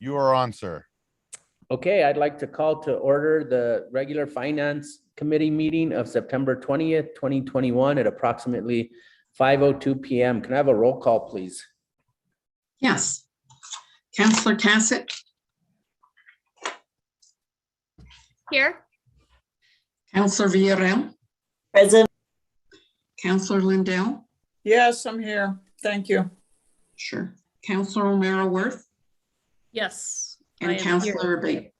You are on, sir. Okay, I'd like to call to order the regular Finance Committee meeting of September 20th, 2021 at approximately 5:02 PM. Can I have a roll call, please? Yes. Counselor Cassett, Here. Counselor Villarreal, Present. Counselor Lindell, Yes, I'm here. Thank you. sure. Counselor O'Meara Worth, Yes. I and am Counselor Abate.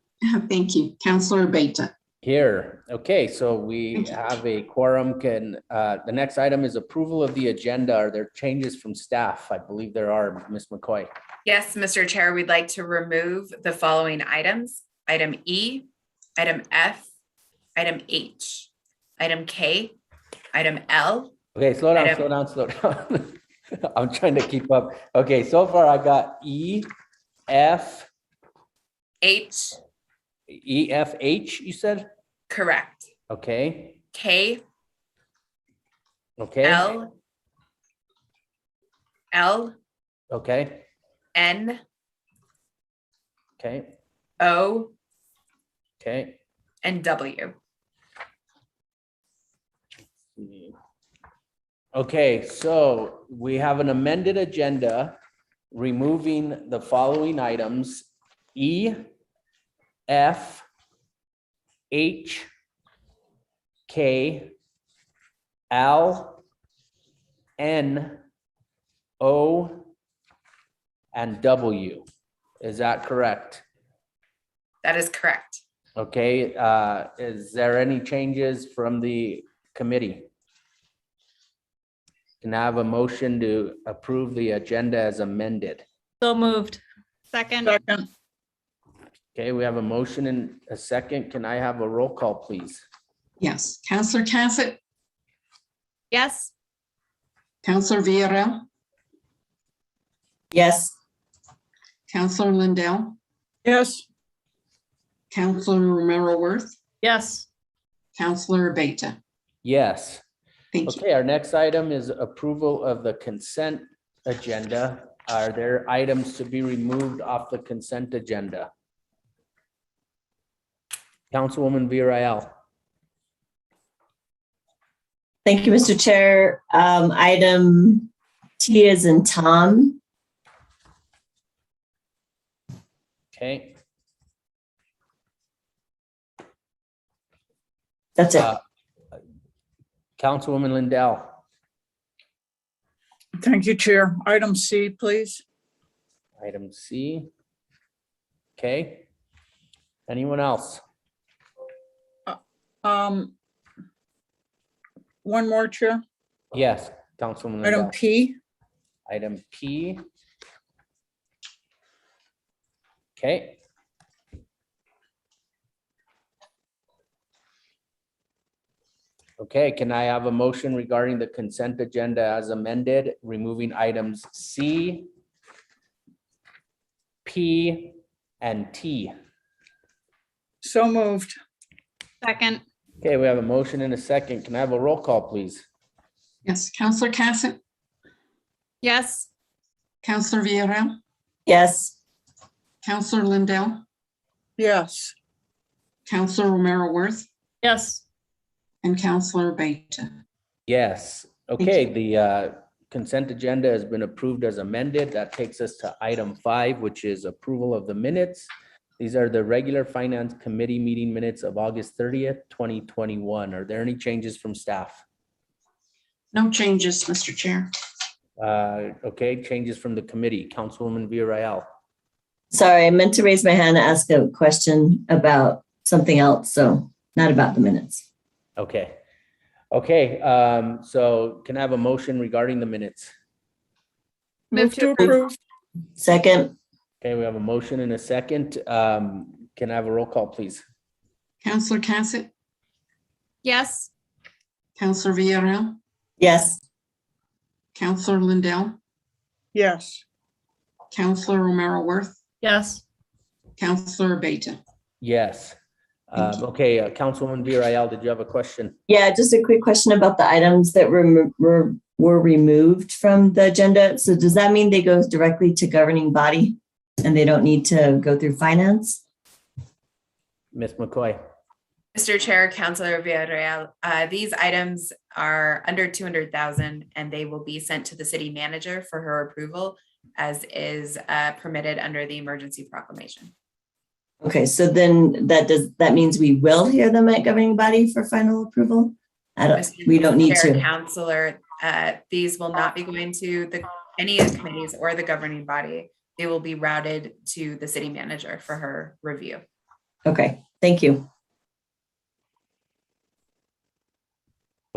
Thank you. Counselor Abate. Here. Okay, so we have a quorum. The next item is approval of the agenda. Are there changes from staff? I believe there are, Ms. McCoy. Yes, Mr. Chair, we'd like to remove the following items. Item E, item F, item H, item K, item L. Okay, slow down, Item- slow down, slow down. I'm trying to keep up. Okay, so far I got E, F, H, E, F, H, you said? correct. Okay, K, okay, L, L, okay, N, okay, O, okay. and W. Okay, so we have an amended agenda removing the following items: E, F, H, K, L, N, O, and W. Is that correct? That is correct. Okay, is there any changes from the committee? Can I have a motion to approve the agenda as amended? So moved. Second. Second, Okay, we have a motion and a second. Can I have a roll call, please? Yes. Counselor Cassett, Yes. Counselor Villarreal, Yes. Counselor Lindell, yes, Counselor Romero Worth, Yes. Counselor Abate. Yes. Thank you. Okay, our next item is approval of the consent agenda. Are there items to be removed off the consent agenda? Councilwoman Villarreal. Thank you, Mr. Chair. Item T is in Tom. Okay. That's it. Councilwoman Lindell. thank you, Chair. Item C, please. Item C. Okay. Anyone else? One more, Chair. Yes, Councilwoman Item Lindell. P, Item P. Okay. Okay, can I have a motion regarding the consent agenda as amended, removing items C, P, and T? so moved. Second. Okay, we have a motion and a second. Can I have a roll call, please? Yes. Counselor Cassett, Yes. Counselor Villarreal, Yes. Counselor Lindell, Yes, Counselor Romero Worth, Yes. and Counselor Abate. Yes. Okay, the consent agenda has been approved as amended. That takes us to item 5, which is approval of the minutes. These are the regular Finance Committee meeting minutes of August 30th, 2021. Are there any changes from staff? No changes, Mr. Chair. Okay, changes from the committee. Councilwoman Villarreal. Sorry, I meant to raise my hand and ask a question about something else, so not about the minutes. Okay. Okay, so can I have a motion regarding the minutes? move to approve. Second. Okay, we have a motion and a second. Can I have a roll call, please? Counselor Cassett, Yes. Counselor Villarreal, Yes. Counselor Lindell, Yes, Counselor Romero Worth, Yes. Counselor Abate. Yes. Thank you. Okay, Councilwoman Villarreal, did you have a question? Yeah, just a quick question about the items that were removed from the agenda. So does that mean they go directly to governing body? and they don't need to go through finance? Ms. McCoy. Mr. Chair, Councilor Villarreal, these items are under 200,000 and they will be sent to the city manager for her approval as is permitted under the emergency proclamation. Okay, so then that means we will hear them at governing body for final approval? We don't need Chair, to. Councilor, these will not be going to any of the committees or the governing body. They will be routed to the city manager for her review. Okay, thank you.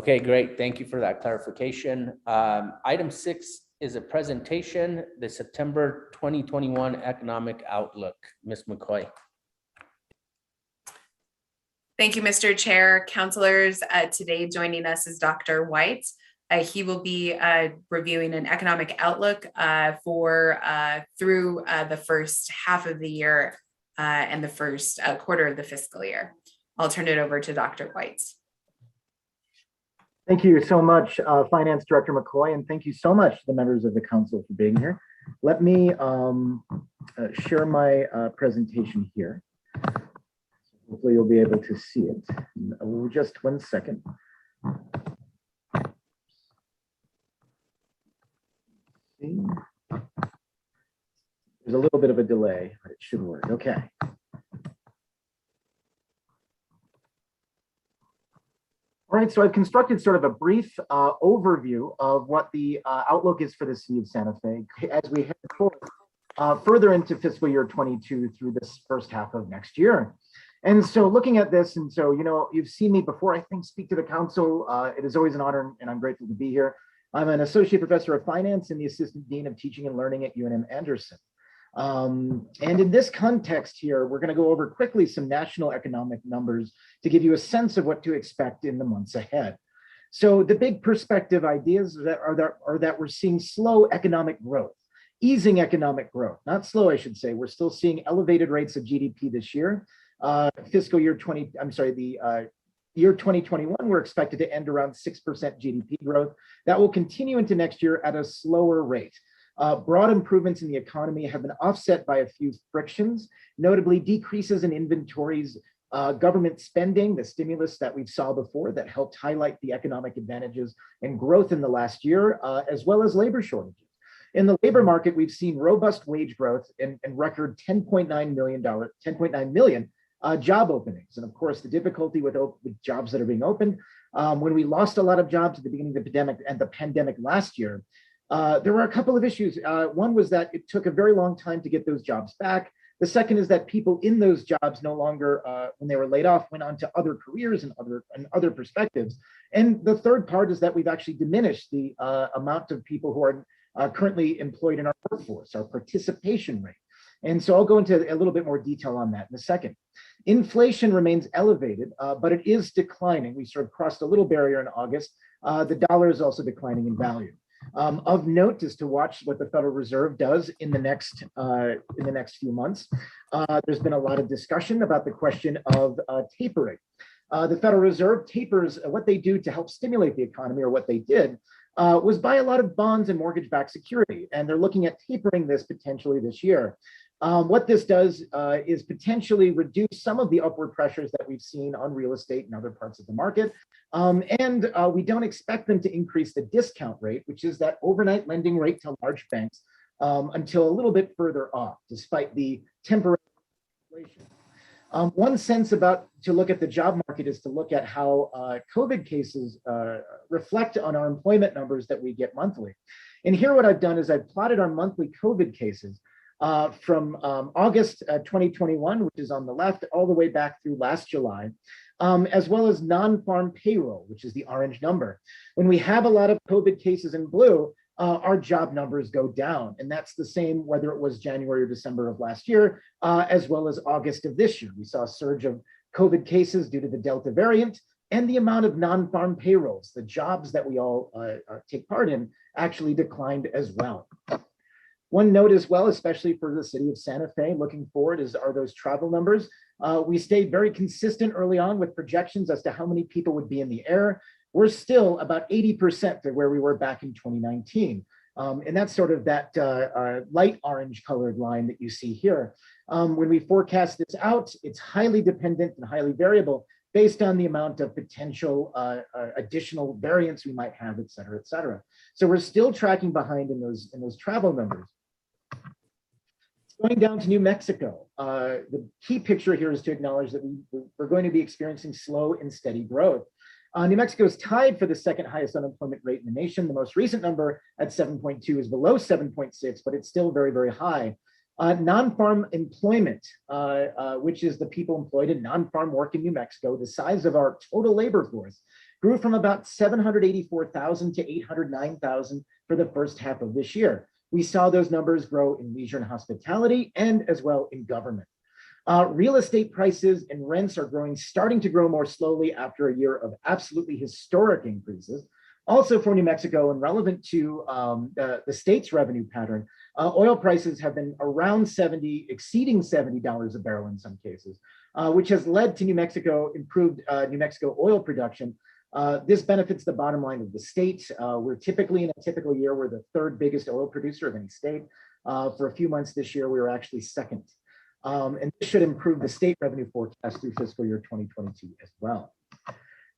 Okay, great. Thank you for that clarification. Item 6 is a presentation, the September 2021 Economic Outlook. Ms. McCoy. Thank you, Mr. Chair. Councilors, today joining us is Dr. White. He will be reviewing an economic outlook through the first half of the year and the first quarter of the fiscal year. I'll turn it over to Dr. White. Thank you so much, Finance Director McCoy, and thank you so much to the members of the council for being here. Let me share my presentation here. Hopefully you'll be able to see it. Just 1 second. There's a little bit of a delay, but it should work. Okay. All right, so I've constructed sort of a brief overview of what the outlook is for the city of Santa Fe as we head forward further into fiscal year 22 through this first half of next year. And so looking at this, and so, you know, you've seen me before, I think, speak to the council. It is always an honor and I'm grateful to be here. I'm an associate professor of finance and the assistant dean of teaching and learning at UNM Anderson. And in this context here, we're going to go over quickly some national economic numbers to give you a sense of what to expect in the months ahead. So the big perspective ideas are that we're seeing slow economic growth, easing economic growth, not slow, I should say. We're still seeing elevated rates of GDP this year. Year 2021, we're expected to end around 6% GDP growth. That will continue into next year at a slower rate. Broad improvements in the economy have been offset by a few frictions, notably decreases in inventories, government spending, the stimulus that we saw before that helped highlight the economic advantages and growth in the last year, as well as labor shortages. In the labor market, we've seen robust wage growth and record 10.9 million job openings. And of course, the difficulty with jobs that are being opened, when we lost a lot of jobs at the beginning of the pandemic last year, there were a couple of issues. One was that it took a very long time to get those jobs back. The second is that people in those jobs no longer, when they were laid off, went on to other careers and other perspectives. And the third part is that we've actually diminished the amount of people who are currently employed in our workforce, our participation rate. And so I'll go into a little bit more detail on that in a second. Inflation remains elevated, but it is declining. We sort of crossed a little barrier in August. The dollar is also declining in value. Of note is to watch what the Federal Reserve does in the next few months. There's been a lot of discussion about the question of tapering. The Federal Reserve tapers. What they do to help stimulate the economy, or what they did, was buy a lot of bonds and mortgage-backed security, and they're looking at tapering this potentially this year. What this does is potentially reduce some of the upward pressures that we've seen on real estate and other parts of the market. And we don't expect them to increase the discount rate, which is that overnight lending rate to large banks, until a little bit further off, despite the temporary inflation. One sense to look at the job market is to look at how COVID cases reflect on our employment numbers that we get monthly. And here what I've done is I've plotted our monthly COVID cases from August 2021, which is on the left, all the way back through last July, as well as non-farm payroll, which is the orange number. When we have a lot of COVID cases in blue, our job numbers go down. And that's the same whether it was January or December of last year, as well as August of this year. We saw a surge of COVID cases due to the Delta variant, and the amount of non-farm payrolls, the jobs that we all take part in, actually declined as well. One note as well, especially for the city of Santa Fe, looking forward, are those travel numbers. We stayed very consistent early on with projections as to how many people would be in the air. We're still about 80% to where we were back in 2019. And that's sort of that light orange colored line that you see here. When we forecast this out, it's highly dependent and highly variable based on the amount of potential additional variance we might have, et cetera, et cetera. So we're still tracking behind in those travel numbers. Going down to New Mexico, the key picture here is to acknowledge that we're going to be experiencing slow and steady growth. New Mexico is tied for the second highest unemployment rate in the nation. The most recent number at 7.2 is below 7.6, but it's still very, very high. Non-farm employment, which is the people employed in non-farm work in New Mexico, the size of our total labor force, grew from about 784,000 to 809,000 for the first half of this year. We saw those numbers grow in leisure and hospitality and as well in government. Real estate prices and rents are starting to grow more slowly after a year of absolutely historic increases. Also for New Mexico and relevant to the state's revenue pattern, oil prices have been around exceeding $70 a barrel in some cases, which has led to improved New Mexico oil production. This benefits the bottom line of the state. We're typically in a typical year, we're the third biggest oil producer of any state. For a few months this year, we were actually second. And this should improve the state revenue forecast through fiscal year 2022 as well.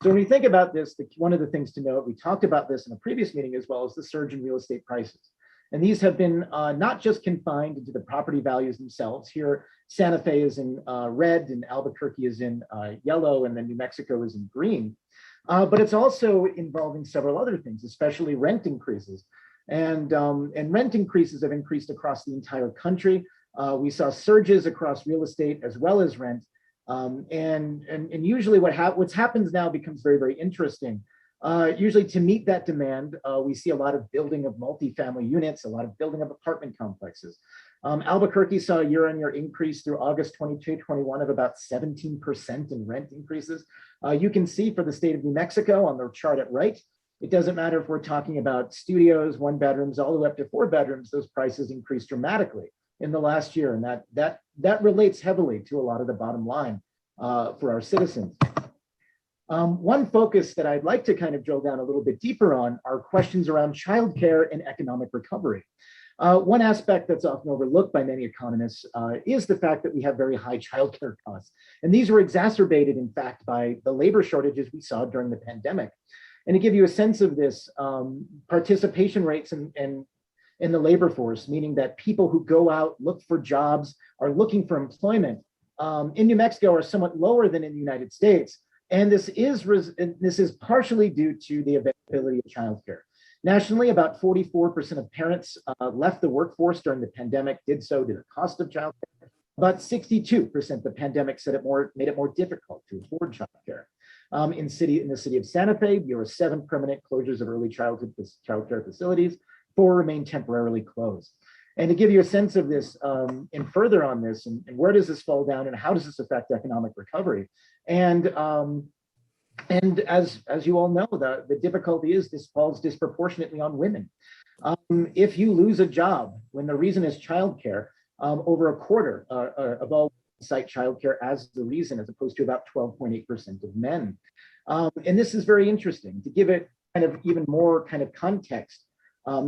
So when we think about this, one of the things to note, we talked about this in a previous meeting as well, as the surge in real estate prices. And these have been not just confined into the property values themselves. Here, Santa Fe is in red and Albuquerque is in yellow, and then New Mexico is in green. But it's also involving several other things, especially rent increases. And rent increases have increased across the entire country. We saw surges across real estate as well as rent. And usually what happens now becomes very, very interesting. Usually to meet that demand, we see a lot of building of multifamily units, a lot of building of apartment complexes. Albuquerque saw a year-on-year increase through August 22-21 of about 17% in rent increases. You can see for the state of New Mexico on the chart at right, it doesn't matter if we're talking about studios, 1 bedrooms, all the way up to 4 bedrooms, those prices increased dramatically in the last year. And that relates heavily to a lot of the bottom line for our citizens. One focus that I'd like to kind of drill down a little bit deeper on are questions around childcare and economic recovery. One aspect that's often overlooked by many economists is the fact that we have very high childcare costs. And these were exacerbated, in fact, by the labor shortages we saw during the pandemic. And to give you a sense of this, participation rates in the labor force, meaning that people who go out, look for jobs, are looking for employment in New Mexico are somewhat lower than in the United States. And this is partially due to the availability of childcare. Nationally, about 44% of parents left the workforce during the pandemic, did so due to the cost of childcare. About 62% the pandemic said made it more difficult to afford childcare. In the city of Santa Fe, there were 7 permanent closures of early childhood childcare facilities. 4 remain temporarily closed. And to give you a sense of this and further on this, and where does this fall down and how does this affect economic recovery? And as you all know, the difficulty is this falls disproportionately on women. If you lose a job when the reason is childcare, over a quarter of all cite childcare as the reason, as opposed to about 12.8% of men. And this is very interesting. To give it kind of even more kind of context,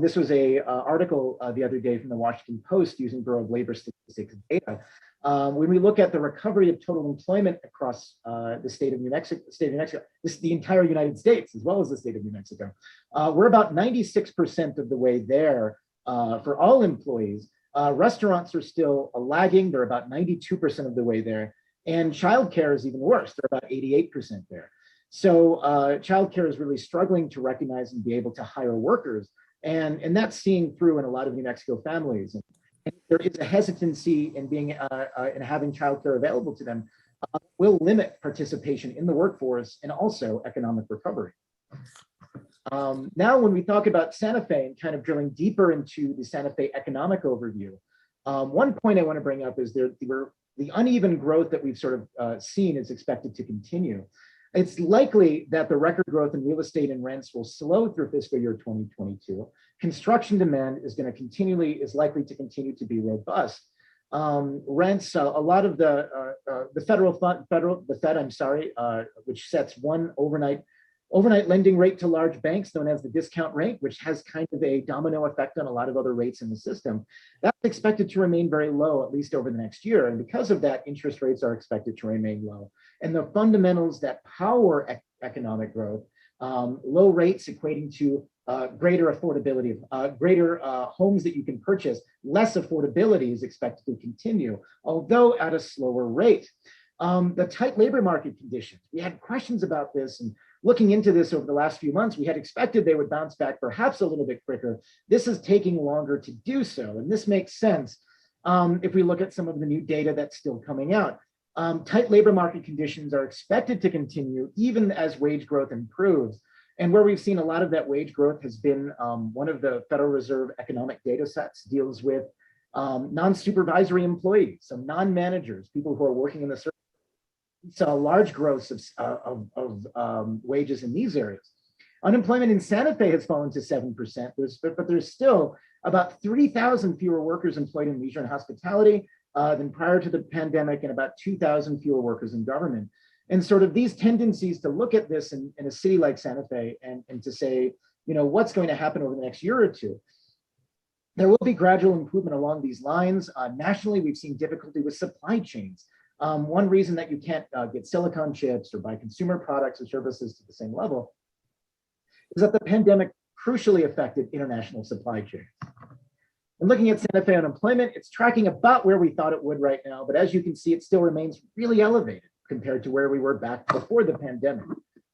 this was a article the other day from the Washington Post using Bureau of Labor Statistics data. When we look at the recovery of total employment across the state of New Mexico, the entire United States, as well as the state of New Mexico, we're about 96% of the way there for all employees. Restaurants are still lagging. They're about 92% of the way there. And childcare is even worse. They're about 88% there. So childcare is really struggling to recognize and be able to hire workers. And that's seeing through in a lot of New Mexico families. And there is a hesitancy in being in having childcare available to them will limit participation in the workforce and also economic recovery. Now, when we talk about Santa Fe and kind of drilling deeper into the Santa Fe economic overview, one point I want to bring up is the uneven growth that we've sort of seen is expected to continue. It's likely that the record growth in real estate and rents will slow through fiscal year 2022. Construction demand is likely to continue to be robust. Rents, a lot of the Fed, which sets one overnight overnight lending rate to large banks, known as the discount rate, which has kind of a domino effect on a lot of other rates in the system, that's expected to remain very low, at least over the next year. And because of that, interest rates are expected to remain low. And the fundamentals that power economic growth, low rates equating to greater affordability, greater homes that you can purchase, less affordability is expected to continue, although at a slower rate. The tight labor market conditions, we had questions about this, and looking into this over the last few months, we had expected they would bounce back perhaps a little bit quicker. This is taking longer to do so, and this makes sense if we look at some of the new data that's still coming out. Tight labor market conditions are expected to continue even as wage growth improves. And where we've seen a lot of that wage growth has been one of the Federal Reserve economic data sets deals with non-supervisory employees, so non-managers, people who are working in the service. Saw large growths of wages in these areas. Unemployment in Santa Fe has fallen to 7%, but there's still about 3,000 fewer workers employed in leisure and hospitality than prior to the pandemic, and about 2,000 fewer workers in government. And sort of these tendencies to look at this in a city like Santa Fe and to say, you know, what's going to happen over the next year or two. There will be gradual improvement along these lines. Nationally, we've seen difficulty with supply chains. One reason that you can't get silicon chips or buy consumer products or services to the same level is that the pandemic crucially affected international supply chains. And looking at Santa Fe unemployment, it's tracking about where we thought it would right now, but as you can see, it still remains really elevated compared to where we were back before the pandemic.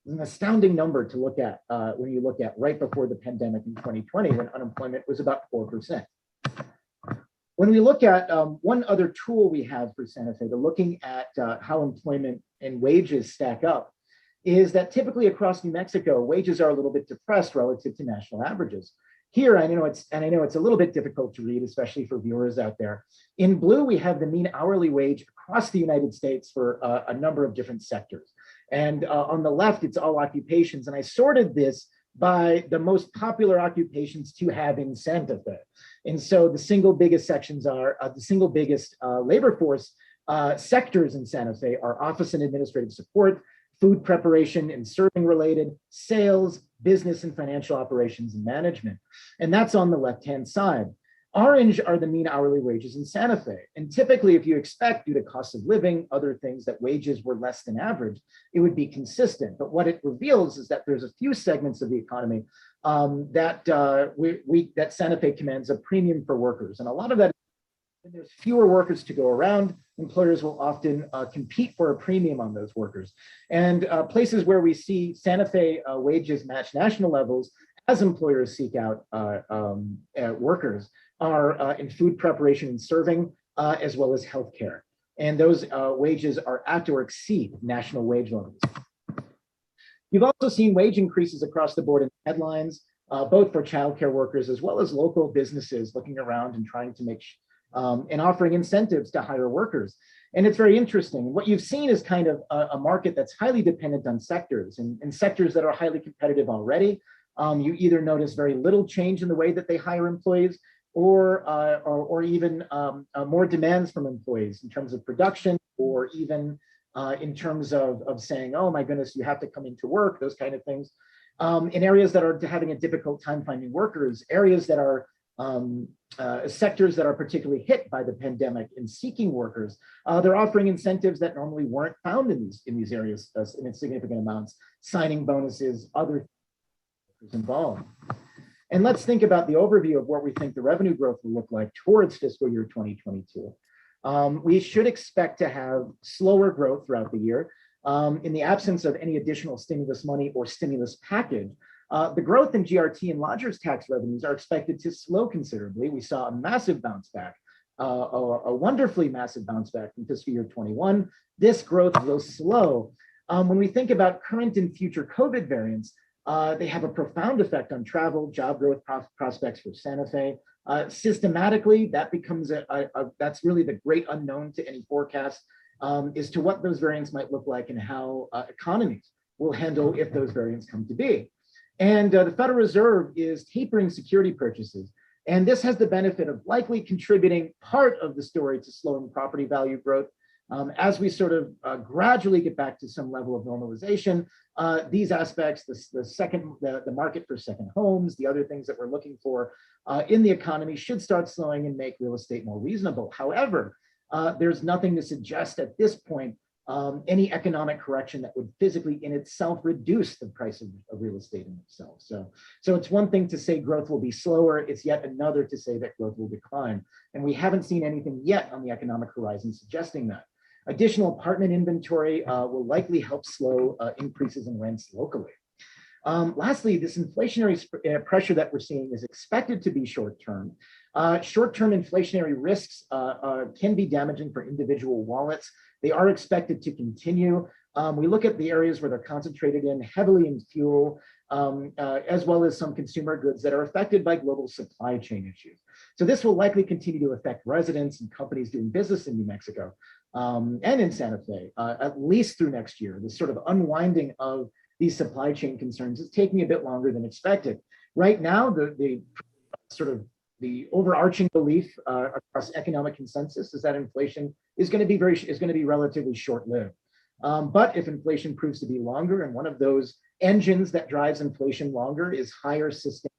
It's an astounding number to look at when you look at right before the pandemic in 2020, when unemployment was about 4%. When we look at one other tool we have for Santa Fe to looking at how employment and wages stack up is that typically across New Mexico, wages are a little bit depressed relative to national averages. Here, I know it's a little bit difficult to read, especially for viewers out there. In blue, we have the mean hourly wage across the United States for a number of different sectors. And on the left, it's all occupations. And I sorted this by the most popular occupations to have in Santa Fe. And so the single biggest sections are, the single biggest labor force sectors in Santa Fe are office and administrative support, food preparation and serving related, sales, business and financial operations and management. And that's on the left-hand side. Orange are the mean hourly wages in Santa Fe. And typically, if you expect due to cost of living, other things, that wages were less than average, it would be consistent. But what it reveals is that there's a few segments of the economy that Santa Fe commands a premium for workers. And a lot of that, when there's fewer workers to go around, employers will often compete for a premium on those workers. And places where we see Santa Fe wages match national levels as employers seek out workers are in food preparation and serving, as well as healthcare. And those wages are at or exceed national wage levels. You've also seen wage increases across the board in headlines, both for childcare workers as well as local businesses looking around and trying to make and offering incentives to hire workers. And it's very interesting. What you've seen is kind of a market that's highly dependent on sectors, and sectors that are highly competitive already. You either notice very little change in the way that they hire employees, or even more demands from employees in terms of production, or even in terms of saying, oh my goodness, you have to come into work, those kind of things. In areas that are having a difficult time finding workers, areas that are sectors that are particularly hit by the pandemic in seeking workers, they're offering incentives that normally weren't found in these areas in significant amounts, signing bonuses, other things involved. And let's think about the overview of what we think the revenue growth will look like towards fiscal year 2022. We should expect to have slower growth throughout the year. In the absence of any additional stimulus money or stimulus package, the growth in GRT and lodgers tax revenues are expected to slow considerably. We saw a massive bounce back, a wonderfully massive bounce back in fiscal year 21. This growth will slow. When we think about current and future COVID variants, they have a profound effect on travel, job growth prospects for Santa Fe. Systematically, that becomes that's really the great unknown to any forecast, as to what those variants might look like and how economies will handle if those variants come to be. And the Federal Reserve is tapering security purchases. And this has the benefit of likely contributing part of the story to slowing property value growth. As we sort of gradually get back to some level of normalization, these aspects, the market for second homes, the other things that we're looking for in the economy should start slowing and make real estate more reasonable. However, there's nothing to suggest at this point any economic correction that would physically in itself reduce the price of real estate in itself. So it's one thing to say growth will be slower, it's yet another to say that growth will decline. And we haven't seen anything yet on the economic horizon suggesting that. Additional apartment inventory will likely help slow increases in rents locally. Lastly, this inflationary pressure that we're seeing is expected to be short-term. Short-term inflationary risks can be damaging for individual wallets. They are expected to continue. We look at the areas where they're concentrated in heavily in fuel, as well as some consumer goods that are affected by global supply chain issues. So this will likely continue to affect residents and companies doing business in New Mexico and in Santa Fe, at least through next year. This sort of unwinding of these supply chain concerns is taking a bit longer than expected. Right now, the overarching belief across economic consensus is that inflation is going to be relatively short-lived. But if inflation proves to be longer, and one of those engines that drives inflation longer is higher sustained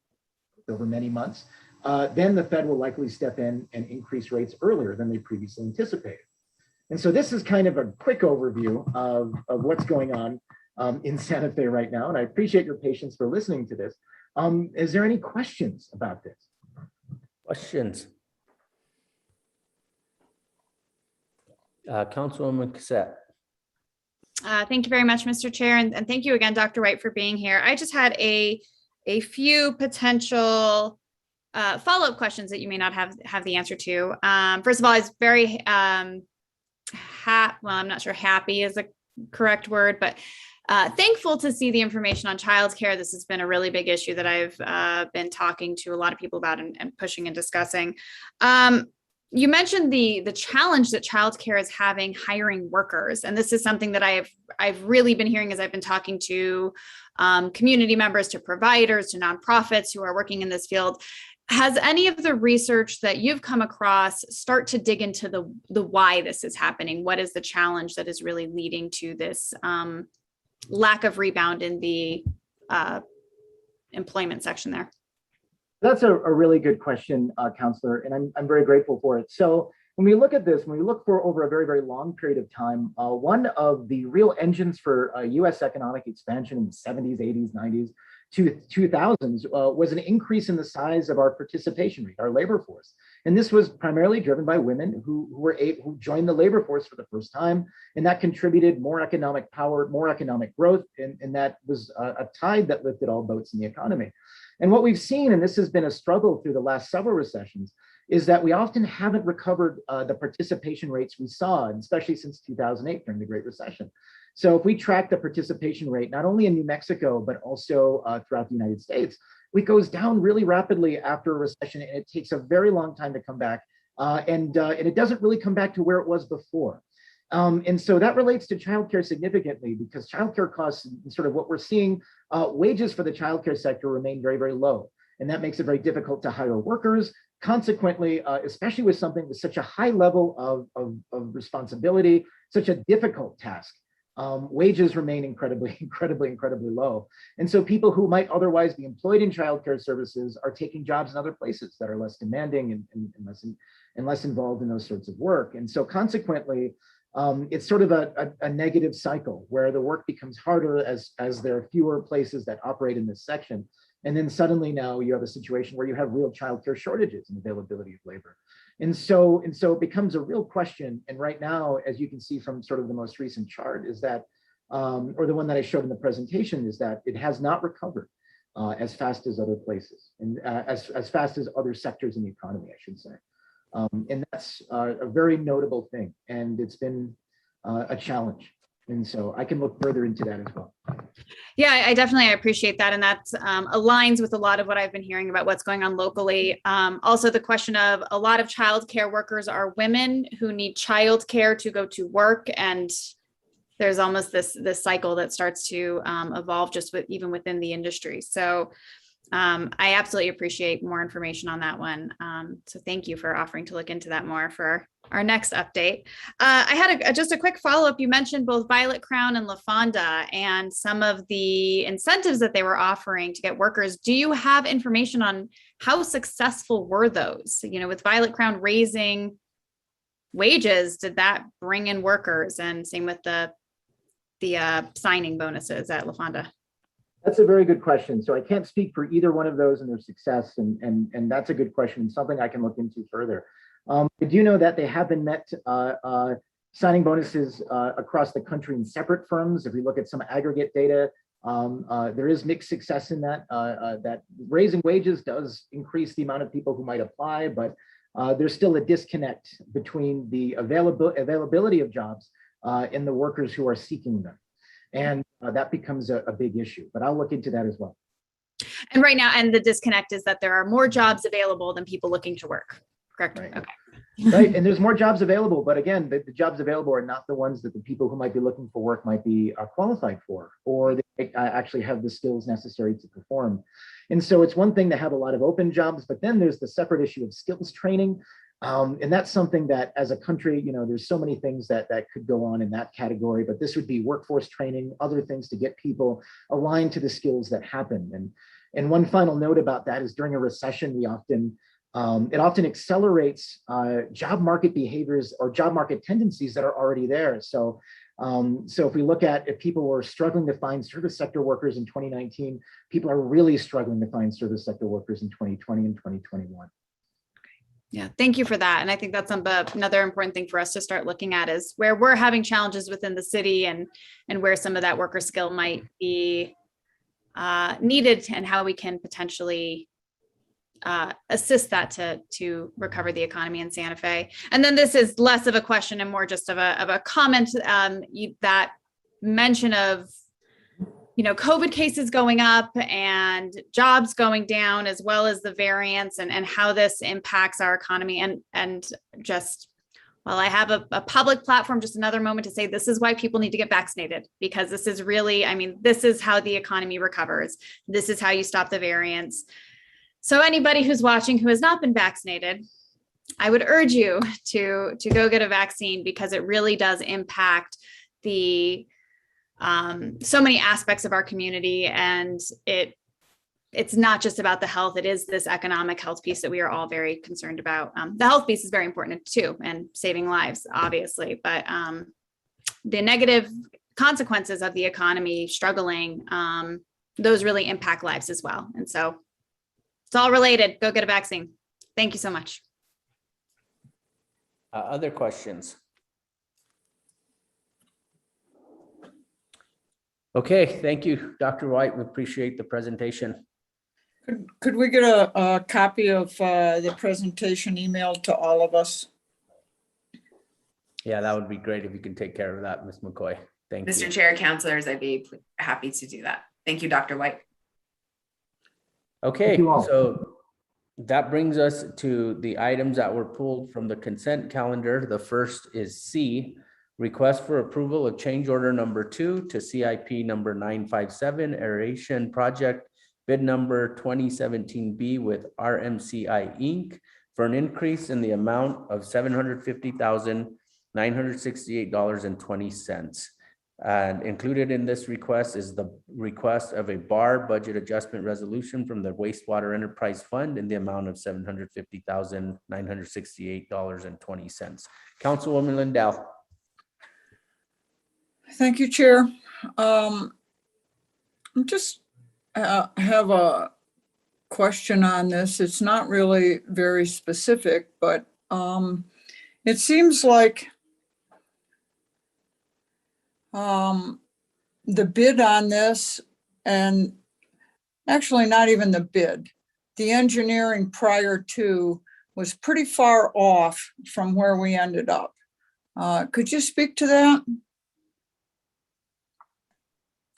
over many months, then the Fed will likely step in and increase rates earlier than they previously anticipated. And so this is kind of a quick overview of what's going on in Santa Fe right now. And I appreciate your patience for listening to this. Is there any questions about this? Questions? Councilwoman Cassette. Thank you very much, Mr. Chair, and thank you again, Dr. White, for being here. I just had a few potential follow-up questions that you may not have the answer to. First of all, I was very well, I'm not sure happy is the correct word, but thankful to see the information on childcare. This has been a really big issue that I've been talking to a lot of people about and pushing and discussing. You mentioned the challenge that childcare is having hiring workers, and this is something that I've really been hearing as I've been talking to community members, to providers, to nonprofits who are working in this field. Has any of the research that you've come across start to dig into the why this is happening? What is the challenge that is really leading to this lack of rebound in the employment section there? That's a really good question, Counselor, and I'm very grateful for it. So when we look at this, when we look for over a very, very long period of time, one of the real engines for U.S. economic expansion in the 70s, 80s, 90s, 2000s was an increase in the size of our participation rate, our labor force. And this was primarily driven by women who joined the labor force for the first time, and that contributed more economic power, more economic growth, and that was a tide that lifted all boats in the economy. And what we've seen, and this has been a struggle through the last several recessions, is that we often haven't recovered the participation rates we saw, and especially since 2008 during the Great Recession. So if we track the participation rate, not only in New Mexico, but also throughout the United States, it goes down really rapidly after a recession, and it takes a very long time to come back. And it doesn't really come back to where it was before. And so that relates to childcare significantly, because childcare costs and sort of what we're seeing, wages for the childcare sector remain very, very low. And that makes it very difficult to hire workers. Consequently, especially with something with such a high level of responsibility, such a difficult task, wages remain incredibly low. And so people who might otherwise be employed in childcare services are taking jobs in other places that are less demanding and less involved in those sorts of work. And so consequently, it's sort of a negative cycle where the work becomes harder as there are fewer places that operate in this section. And then suddenly now you have a situation where you have real childcare shortages and availability of labor. And so it becomes a real question. And right now, as you can see from sort of the most recent chart, is that, or the one that I showed in the presentation, is that it has not recovered as fast as other places, and as fast as other sectors in the economy, I should say. And that's a very notable thing. And it's been a challenge. And so I can look further into that as well. Yeah, I definitely appreciate that. And that aligns with a lot of what I've been hearing about what's going on locally. Also, the question of a lot of childcare workers are women who need childcare to go to work. And there's almost this cycle that starts to evolve just even within the industry. So I absolutely appreciate more information on that one. So thank you for offering to look into that more for our next update. I had just a quick follow-up. You mentioned both Violet Crown and La Fonda and some of the incentives that they were offering to get workers. Do you have information on how successful were those? You know, with Violet Crown raising wages, did that bring in workers? And same with the signing bonuses at La Fonda. That's a very good question. So I can't speak for either one of those and their success, and that's a good question and something I can look into further. I do know that they have been met signing bonuses across the country in separate firms. If we look at some aggregate data, there is mixed success in that. That raising wages does increase the amount of people who might apply, but there's still a disconnect between the availability of jobs and the workers who are seeking them. And that becomes a big issue, but I'll look into that as well. And right now, and the disconnect is that there are more jobs available than people looking to work. Correct. Right. Okay. Right. And there's more jobs available, but again, the jobs available are not the ones that the people who might be looking for work might be qualified for, or they actually have the skills necessary to perform. And so it's one thing to have a lot of open jobs, but then there's the separate issue of skills training. And that's something that as a country, you know, there's so many things that could go on in that category, but this would be workforce training, other things to get people aligned to the skills that happen. And one final note about that is during a recession, it often accelerates job market behaviors or job market tendencies that are already there. So if we look at if people were struggling to find service sector workers in 2019, people are really struggling to find service sector workers in 2020 and 2021. Yeah, thank you for that. And I think that's another important thing for us to start looking at is where we're having challenges within the city and where some of that worker skill might be needed and how we can potentially assist that to recover the economy in Santa Fe. And then this is less of a question and more just of a comment, that mention of, you know, COVID cases going up and jobs going down, as well as the variants and how this impacts our economy. And just, while I have a public platform, just another moment to say, this is why people need to get vaccinated, because this is really, I mean, this is how the economy recovers. This is how you stop the variants. So anybody who's watching who has not been vaccinated, I would urge you to go get a vaccine, because it really does impact the so many aspects of our community. And it's not just about the health, it is this economic health piece that we are all very concerned about. The health piece is very important too, and saving lives, obviously, but the negative consequences of the economy struggling, those really impact lives as well. And so it's all related. Go get a vaccine. Thank you so much. Other questions? Okay, thank you, Dr. White. We appreciate the presentation. Could we get a copy of the presentation emailed to all of us? Yeah, that would be great if you can take care of that, Ms. McCoy. Thank you. Mr. Chair, councilors, I'd be happy to do that. Thank you, Dr. White. Okay, Thank you all. so that brings us to the items that were pulled from the consent calendar. The first is C, request for approval of change order number 2 to CIP number 957 aeration project bid number 2017B with RMCI Inc. for an increase in the amount of $750,968.20. And included in this request is the request of a bar budget adjustment resolution from the Wastewater Enterprise Fund in the amount of $750,968.20. Councilwoman Lindell. Thank you, Chair. I'm just have a question on this. It's not really very specific, but it seems like the bid on this, and actually not even the bid, the engineering prior to was pretty far off from where we ended up. Could you speak to that?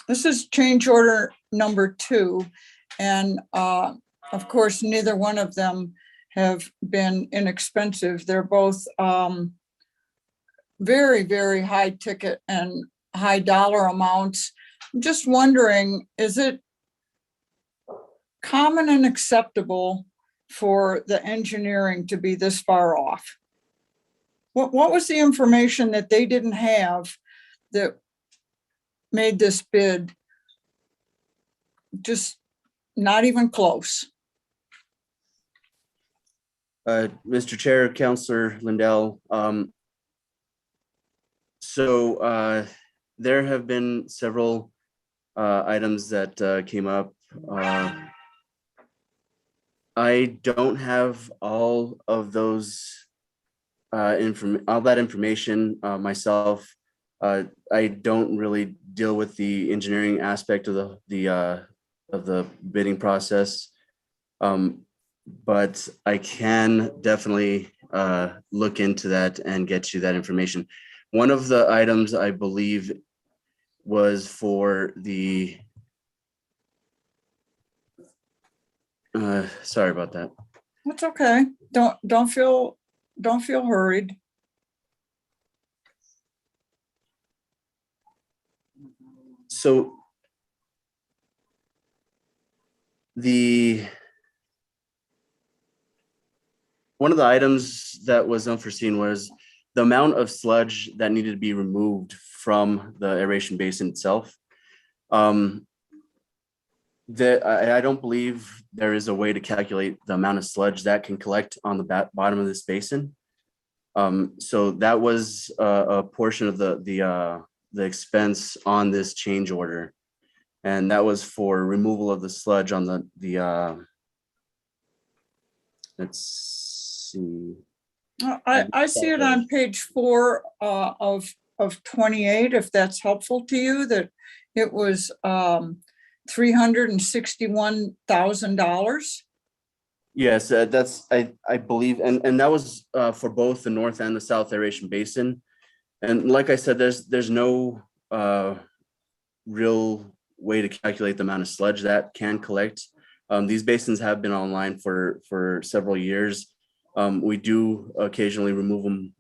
This is change order number 2. And of course, neither one of them have been inexpensive. They're both very, very high ticket and high dollar amounts. I'm just wondering, is it common and acceptable for the engineering to be this far off? what was the information that they didn't have that made this bid just not even close? Mr. Chair, Counselor Lindell, there have been several items that came up. I don't have all of those all that information myself. I don't really deal with the engineering aspect of the bidding process. But I can definitely look into that and get you that information. One of the items I believe was for the, sorry about that. That's okay. Don't feel hurried. So one of the items that was unforeseen was the amount of sludge that needed to be removed from the aeration basin itself. I don't believe there is a way to calculate the amount of sludge that can collect on the bottom of this basin. So that was a portion of the expense on this change order. And that was for removal of the sludge on let's see. I see it on page 4 of 28, if that's helpful to you, that it was $361,000. Yes, that's I believe, and that was for both the north and the south aeration basin. And like I said, there's no real way to calculate the amount of sludge that can collect. These basins have been online for several years. We do occasionally remove them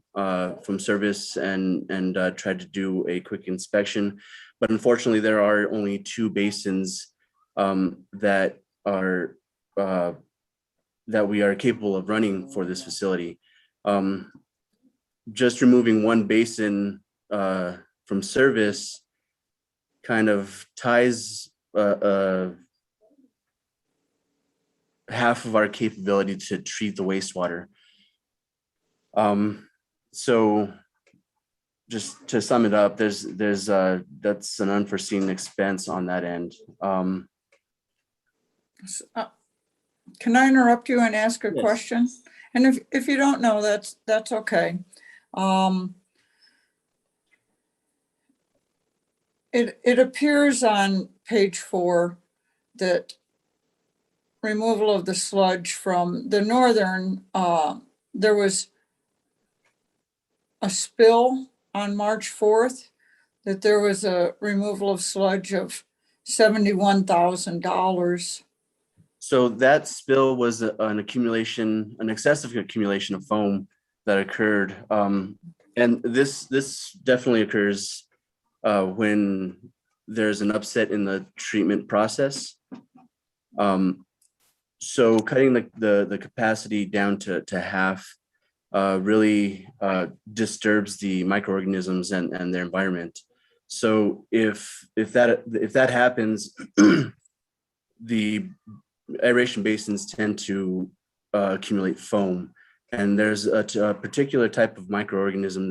from service and try to do a quick inspection, but unfortunately there are only 2 basins that we are capable of running for this facility. Just removing one basin from service kind of ties half of our capability to treat the wastewater. So just to sum it up, there's that's an unforeseen expense on that end. Can I interrupt you and ask a Yes. question? And if you don't know, that's okay. It appears on page 4 that removal of the sludge from the northern, there was a spill on March 4th, that there was a removal of sludge of $71,000. So that spill was an excessive accumulation of foam that occurred. And this definitely occurs when there's an upset in the treatment process. So cutting the capacity down to half really disturbs the microorganisms and their environment. So if that happens, the aeration basins tend to accumulate foam, and there's a particular type of microorganism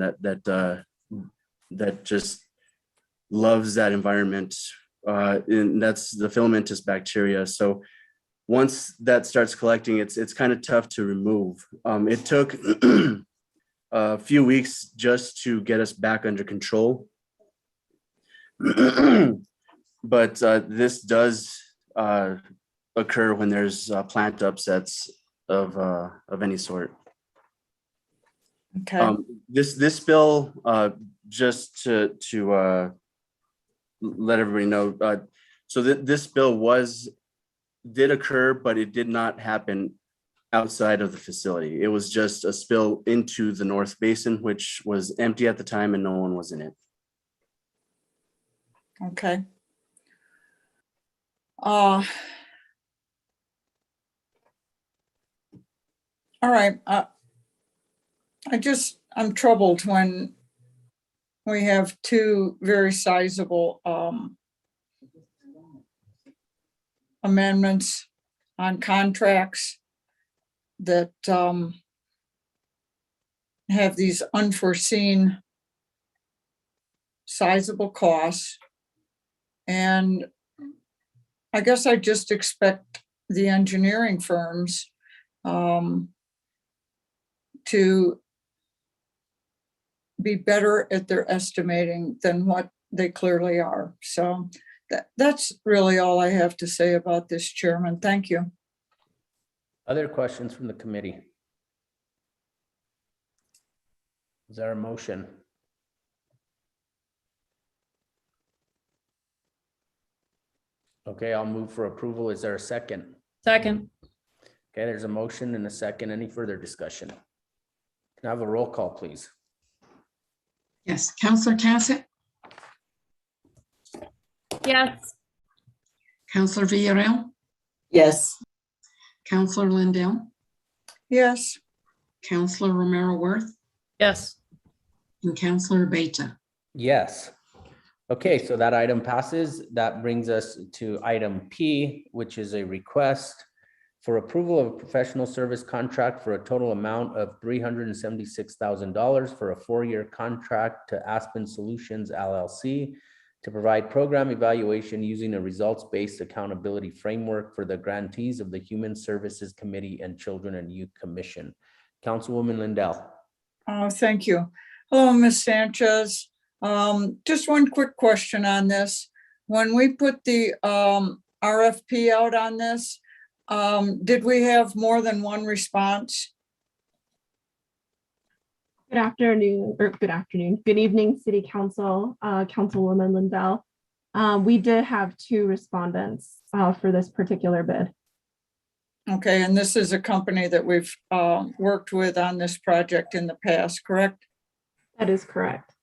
that just loves that environment, and that's the filamentous bacteria. So once that starts collecting, it's kind of tough to remove. It took a few weeks just to get us back under control. But this does occur when there's plant upsets of any sort. Okay. This spill, just to let everybody know, so this spill did occur, but it did not happen outside of the facility. It was just a spill into the North Basin, which was empty at the time and no one was in it. Okay. All right. I'm troubled when we have two very sizable amendments on contracts that have these unforeseen sizable costs. And I guess I just expect the engineering firms to be better at their estimating than what they clearly are. So that's really all I have to say about this, Chairman. Thank you. Other questions from the committee? Is there a motion? Okay, I'll move for approval. Is there a second? Second. Okay, there's a motion and a second. Any further discussion? Can I have a roll call, please? Yes, Counselor Cassett, Yes. Counselor Villarreal, Yes. Counselor Lindell, Yes, Counselor Romero Worth, Yes. and Counselor Beta. Yes. Okay, so that item passes. That brings us to item P, which is a request for approval of a professional service contract for a total amount of $376,000 for a 4-year contract to Aspen Solutions LLC to provide program evaluation using a results-based accountability framework for the grantees of the Human Services Committee and Children and Youth Commission. Councilwoman Lindell. thank you. Hello, Ms. Sanchez. Just one quick question on this. When we put the RFP out on this, did we have more than one response? Good afternoon. Good evening, City Council, Councilwoman Lindell. We did have 2 respondents for this particular bid. Okay, and this is a company that we've worked with on this project in the past, correct? That is correct.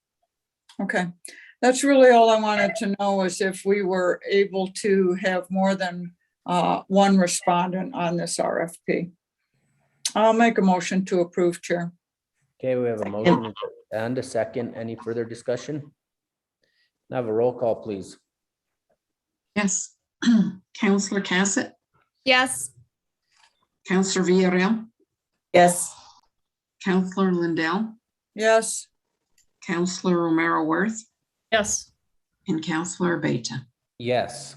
Okay, that's really all I wanted to know, is if we were able to have more than one respondent on this RFP. I'll make a motion to approve, Chair. Okay, we have a motion and a second. Any further discussion? Can I have a roll call, please? Yes, Counselor Cassett, Yes. Counselor Villarreal, Yes. Counselor Lindell, Yes, Counselor Romero Worth, Yes. and Counselor Beta. Yes.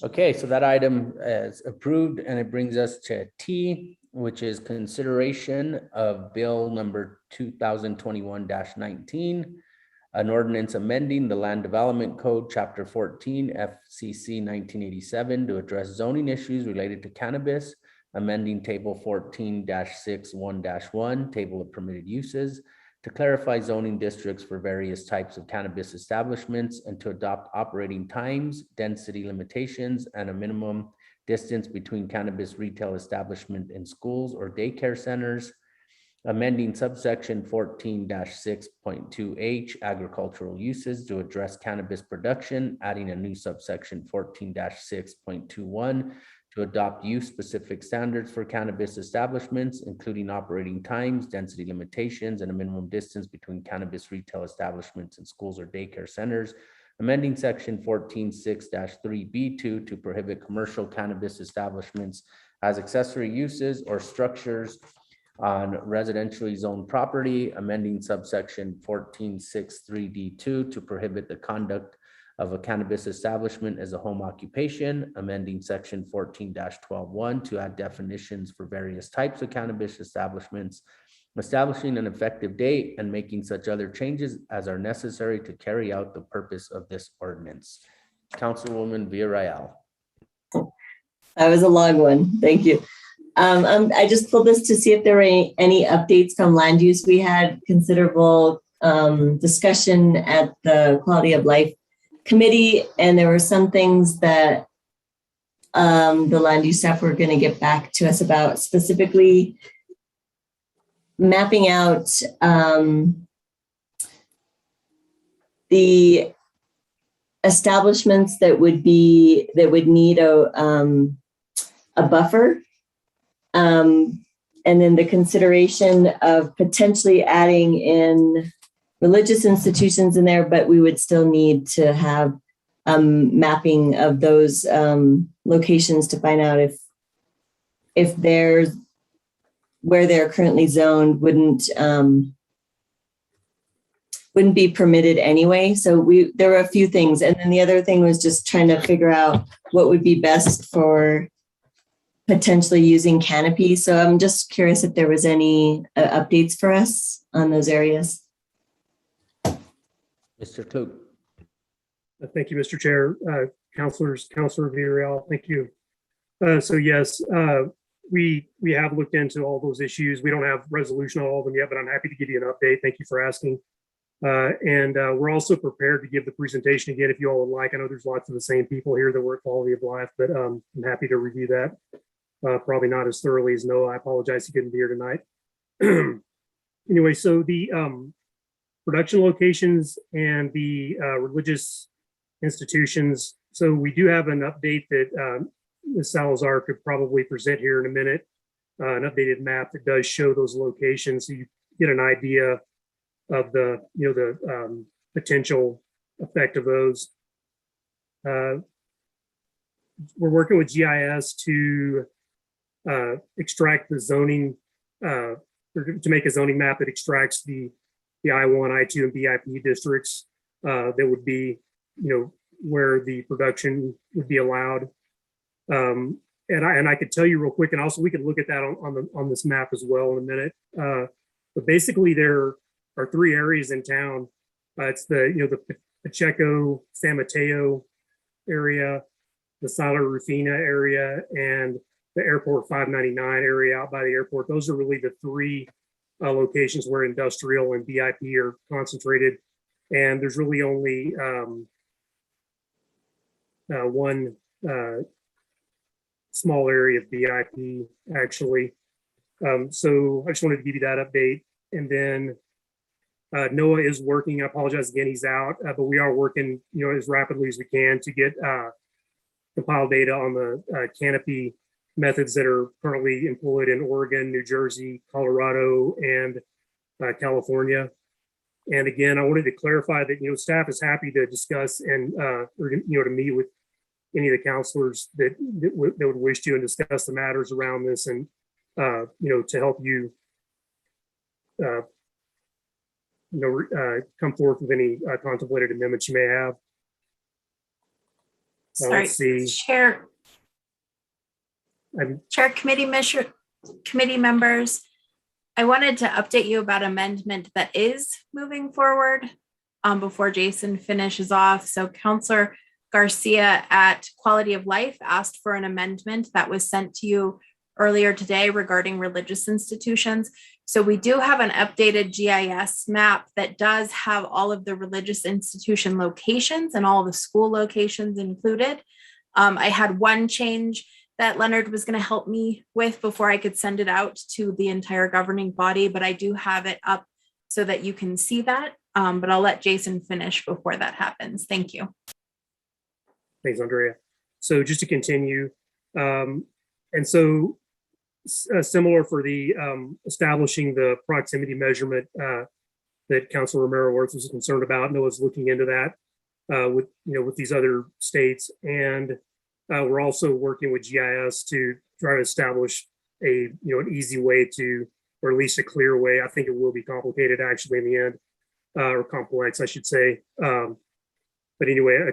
Okay, so that item is approved, and it brings us to T, which is consideration of bill number 2021-19, an ordinance amending the Land Development Code, Chapter 14, FCC 1987, to address zoning issues related to cannabis, amending Table 14-6-1-1, Table of Permitted Uses, to clarify zoning districts for various types of cannabis establishments, and to adopt operating times, density limitations, and a minimum distance between cannabis retail establishment and schools or daycare centers, amending subsection 14-6.2H, agricultural uses, to address cannabis production, adding a new subsection 14-6.21 to adopt use-specific standards for cannabis establishments, including operating times, density limitations, and a minimum distance between cannabis retail establishments and schools or daycare centers, amending section 14-6-3B2 to prohibit commercial cannabis establishments as accessory uses or structures on residentially zoned property, amending subsection 14-6-3D2 to prohibit the conduct of a cannabis establishment as a home occupation, amending section 14-12-1 to add definitions for various types of cannabis establishments, establishing an effective date, and making such other changes as are necessary to carry out the purpose of this ordinance. Councilwoman Villarreal. That was a long one. Thank you. I just pulled this to see if there were any updates from land use. We had considerable discussion at the Quality of Life Committee, and there were some things that the land use staff were going to get back to us about, specifically mapping out the establishments that would need a buffer And then the consideration of potentially adding in religious institutions in there, but we would still need to have mapping of those locations to find out if there's where they're currently zoned wouldn't be permitted anyway. So there were a few things. And then the other thing was just trying to figure out what would be best for potentially using canopy. So I'm just curious if there was any updates for us on those areas. Mr. Klug. Thank you, Mr. Chair. Councilors, Councilor Villarreal, thank you. So yes, we have looked into all those issues. We don't have resolution on all of them yet, but I'm happy to give you an update. Thank you for asking. And we're also prepared to give the presentation again if you all would like. I know there's lots of the same people here that work quality of life, but I'm happy to review that. Probably not as thoroughly as Noah. I apologize he couldn't be here tonight. Anyway, so the production locations and the religious institutions. So we do have an update that Ms. Salazar could probably present here in a minute, an updated map that does show those locations, so you get an idea of the potential effect of those. We're working with GIS to extract the zoning, or to make a zoning map that extracts the I-1, I-2, and BIP districts that would be, where the production would be allowed. And I could tell you real quick, and also we could look at that on this map as well in a minute. But basically, there are three areas in town. It's the Pacheco, San Mateo area, the Sala Rufina area, and the Airport 599 area out by the airport. Those are really the three locations where industrial and BIP are concentrated. And there's really only one small area of BIP, actually. So I just wanted to give you that update. And then Noah is working. I apologize again, he's out, but we are working, as rapidly as we can to get compiled data on the canopy methods that are currently employed in Oregon, New Jersey, Colorado, and California. And again, I wanted to clarify that, staff is happy to discuss and, to meet with any of the counselors that would wish to and discuss the matters around this and, to help you, come forth with any contemplated amendments you may have. Sorry, Let's see. Chair, committee members, I wanted to update you about amendment that is moving forward before Jason finishes off. So Councilor Garcia at Quality of Life asked for an amendment that was sent to you earlier today regarding religious institutions. So we do have an updated GIS map that does have all of the religious institution locations and all the school locations included. I had one change that Leonard was going to help me with before I could send it out to the entire governing body, but I do have it up so that you can see that. But I'll let Jason finish before that happens. Thank you. Thanks, Andrea. So just to continue, and so similar for the establishing the proximity measurement that Councilor Romero-Worth was concerned about. Noah's looking into that with these other states, and we're also working with GIS to try to establish an easy way to, or at least a clear way. I think it will be complicated actually in the end, or complex, I should say. But anyway,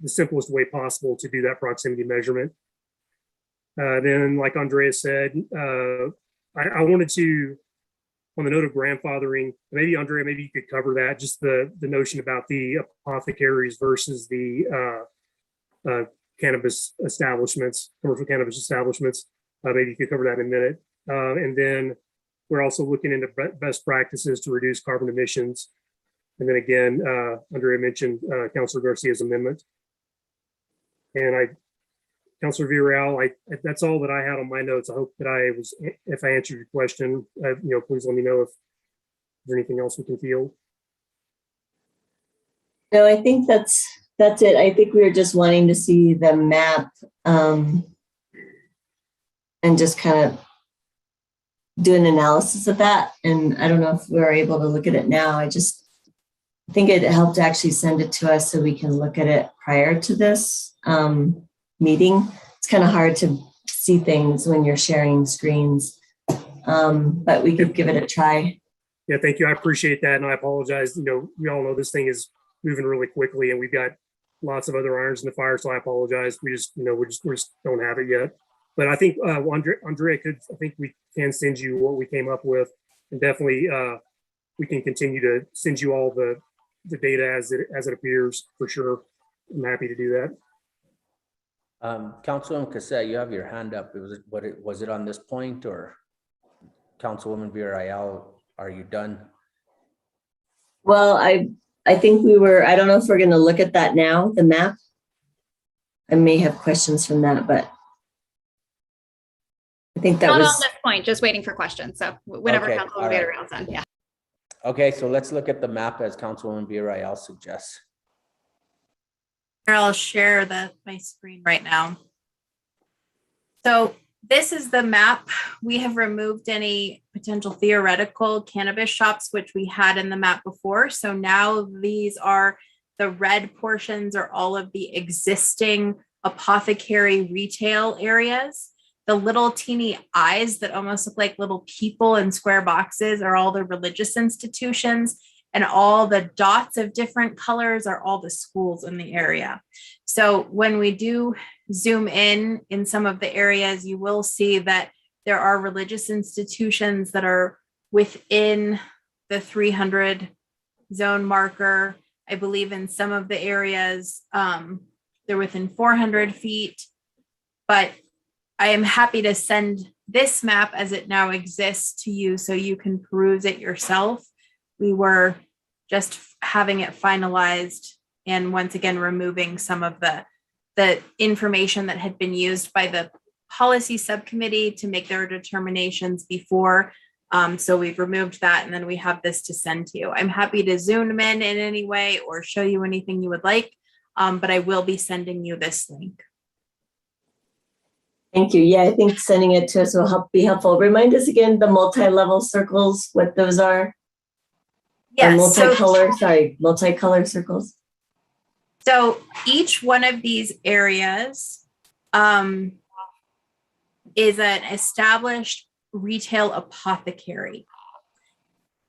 the simplest way possible to do that proximity measurement. Then, like Andrea said, I wanted to, on the note of grandfathering, maybe Andrea, maybe you could cover that, just the notion about the apothecaries versus the cannabis establishments, commercial cannabis establishments. Maybe you could cover that in a minute. And then we're also looking into best practices to reduce carbon emissions. And then again, Andrea mentioned Councilor Garcia's amendment. And Councilor Villarreal, that's all that I had on my notes. I hope that if I answered your question, please let me know if there's anything else we can field. No, I think that's it. I think we were just wanting to see the map and just kind of do an analysis of that. And I don't know if we're able to look at it now. I think it helped to actually send it to us so we can look at it prior to this meeting. It's kind of hard to see things when you're sharing screens, but we could give it a try. Yeah, thank you. I appreciate that. And I apologize. We all know this thing is moving really quickly and we've got lots of other irons in the fire. So I apologize. We just don't have it yet. But I think Andrea we can send you what we came up with, and definitely we can continue to send you all the data as it appears for sure. I'm happy to do that. Councilwoman Cassette, you have your hand up. Was it on this point, or Councilwoman Villarreal, are you done? Well, I think I don't know if we're going to look at that now, the map. I may have questions from that, but I think that Not was on this point, just waiting for questions. So whenever Okay, Councilwoman all right. Villarreal's done, yeah. Okay, so let's look at the map as Councilwoman Villarreal suggests. I'll share my screen right now. So this is the map. We have removed any potential theoretical cannabis shops, which we had in the map before. So now these are the red portions, are all of the existing apothecary retail areas. The little teeny eyes that almost look like little people in square boxes are all the religious institutions, and all the dots of different colors are all the schools in the area. So when we do zoom in some of the areas, you will see that there are religious institutions that are within the 300 zone marker. I believe in some of the areas, they're within 400 feet, but I am happy to send this map as it now exists to you so you can peruse it yourself. We were just having it finalized and once again removing some of the information that had been used by the policy subcommittee to make their determinations before. So we've removed that, and then we have this to send to you. I'm happy to zoom in any way or show you anything you would like, but I will be sending you this link. Thank you. Yeah, I think sending it to us will be helpful. Remind us again the multi-level circles, what those are. Yes. Multicolor circles. So each one of these areas is an established retail apothecary.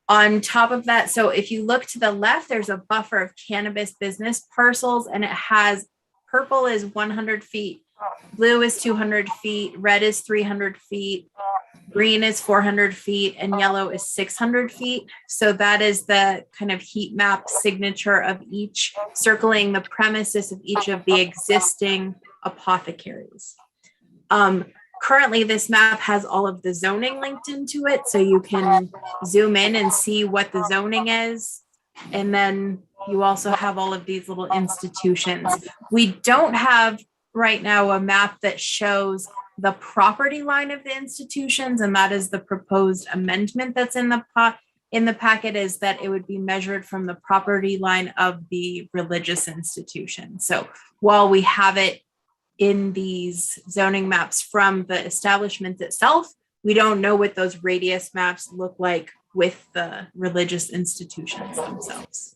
On top of that, so if you look to the left, there's a buffer of cannabis business parcels, and it has purple is 100 feet, blue is 200 feet, red is 300 feet, green is 400 feet, and yellow is 600 feet. So that is the kind of heat map signature of each, circling the premises of each of the existing apothecaries. Currently, this map has all of the zoning linked into it, so you can zoom in and see what the zoning is. And then you also have all of these little institutions. We don't have right now a map that shows the property line of the institutions, and that is the proposed amendment that's in the packet, is that it would be measured from the property line of the religious institution. So while we have it in these zoning maps from the establishment itself, we don't know what those radius maps look like with the religious institutions themselves.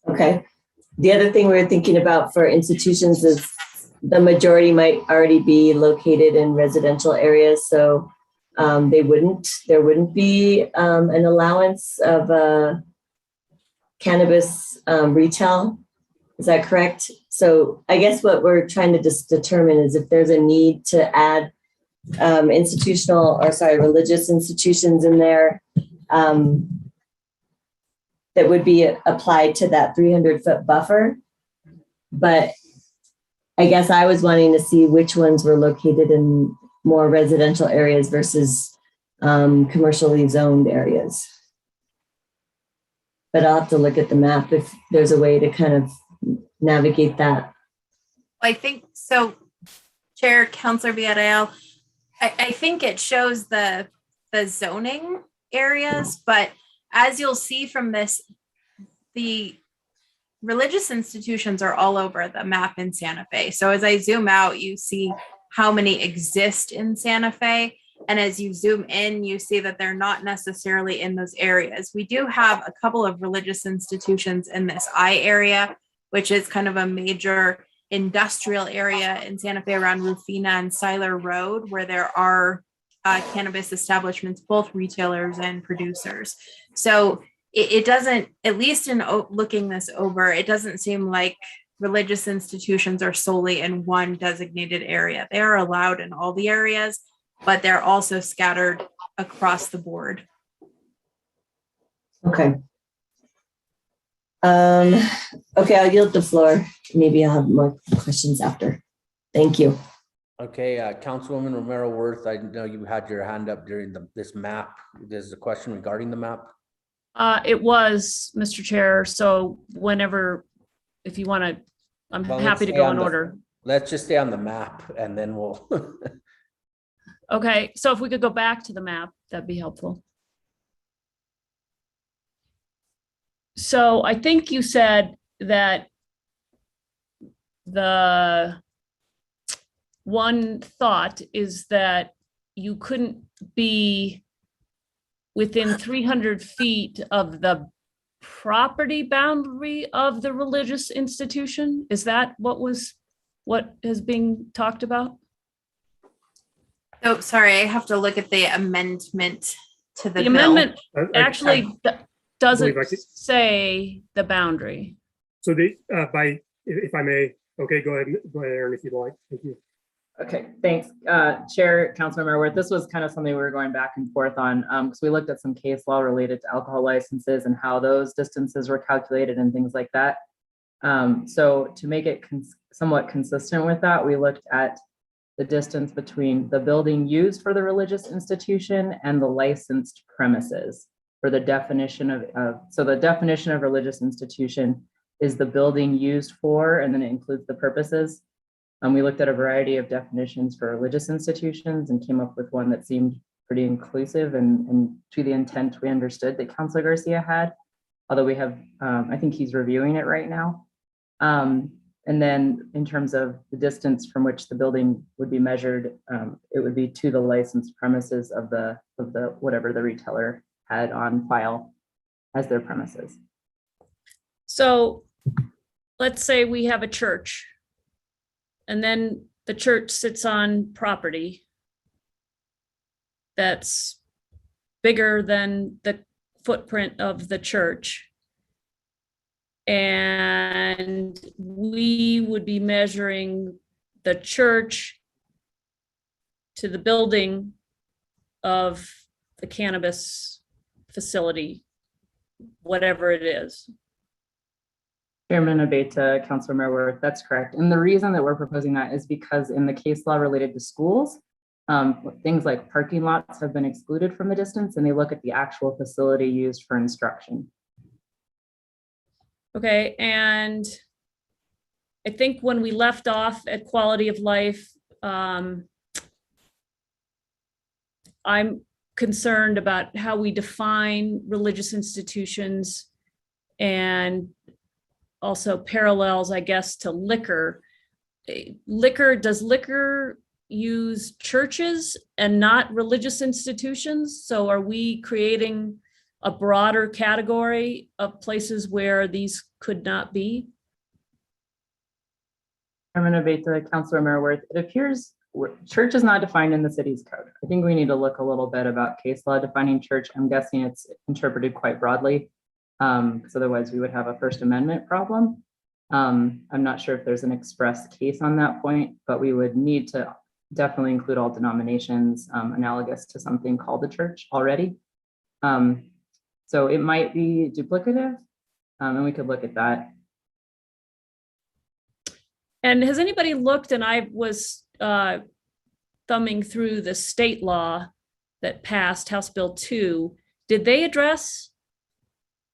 Okay. The other thing we're thinking about for institutions is the majority might already be located in residential areas. So there wouldn't be an allowance of cannabis retail. Is that correct? So I guess what we're trying to just determine is if there's a need to add religious institutions in there that would be applied to that 300-foot buffer. But I guess I was wanting to see which ones were located in more residential areas versus commercially zoned areas. But I'll have to look at the map if there's a way to kind of navigate that. I think so, Chair, Councilor Villarreal, I think it shows the zoning areas, but as you'll see from this, the religious institutions are all over the map in Santa Fe. So as I zoom out, you see how many exist in Santa Fe. And as you zoom in, you see that they're not necessarily in those areas. We do have a couple of religious institutions in this I area, which is kind of a major industrial area in Santa Fe around Rufina and Siler Road, where there are cannabis establishments, both retailers and producers. So it doesn't, at least in looking this over, it doesn't seem like religious institutions are solely in one designated area. They are allowed in all the areas, but they're also scattered across the board. Okay. Okay, I'll yield the floor. Maybe I'll have more questions after. Thank you. Okay, Councilwoman Romero Worth, I know you had your hand up during this map. There's a question regarding the map. It was, Mr. Chair. So whenever, if you want to, I'm Well, happy let's to stay go on in the- order. Let's just stay on the map and then we'll. Okay, so if we could go back to the map, that'd be helpful. So I think you said that the one thought is that you couldn't be within 300 feet of the property boundary of the religious institution? Is that what is being talked about? Oh, sorry, I have to look at the amendment to the The bill. amendment I- actually doesn't believe I could- say the boundary. So if I may, okay, go ahead, Aaron, if you'd like. Thank you. Okay, thanks. Chair, Councilmember Worth, this was kind of something we were going back and forth on because we looked at some case law related to alcohol licenses and how those distances were calculated and things like that. So to make it somewhat consistent with that, we looked at the distance between the building used for the religious institution and the licensed premises for the definition so the definition of religious institution is the building used for, and then it includes the purposes. We looked at a variety of definitions for religious institutions and came up with one that seemed pretty inclusive and to the intent we understood that Councilor Garcia had, although we have, I think he's reviewing it right now. And then in terms of the distance from which the building would be measured, it would be to the licensed premises of the whatever the retailer had on file as their premises. So let's say we have a church and then the church sits on property that's bigger than the footprint of the church. And we would be measuring the church to the building of the cannabis facility, whatever it is. Chairman Abeyta, Councilor Merworth, that's correct. And the reason that we're proposing that is because in the case law related to schools, things like parking lots have been excluded from the distance and they look at the actual facility used for instruction. Okay, and I think when we left off at quality of life, I'm concerned about how we define religious institutions and also parallels, I guess, to liquor. Does liquor use churches and not religious institutions? So are we creating a broader category of places where these could not be? Chairman Abeyta, Councilor Merworth, it appears church is not defined in the city's code. I think we need to look a little bit about case law defining church. I'm guessing it's interpreted quite broadly, because otherwise we would have a First Amendment problem. I'm not sure if there's an express case on that point, but we would need to definitely include all denominations analogous to something called the church already. So it might be duplicative, and we could look at that. And has anybody looked, and I was thumbing through the state law that passed, House Bill 2, did they address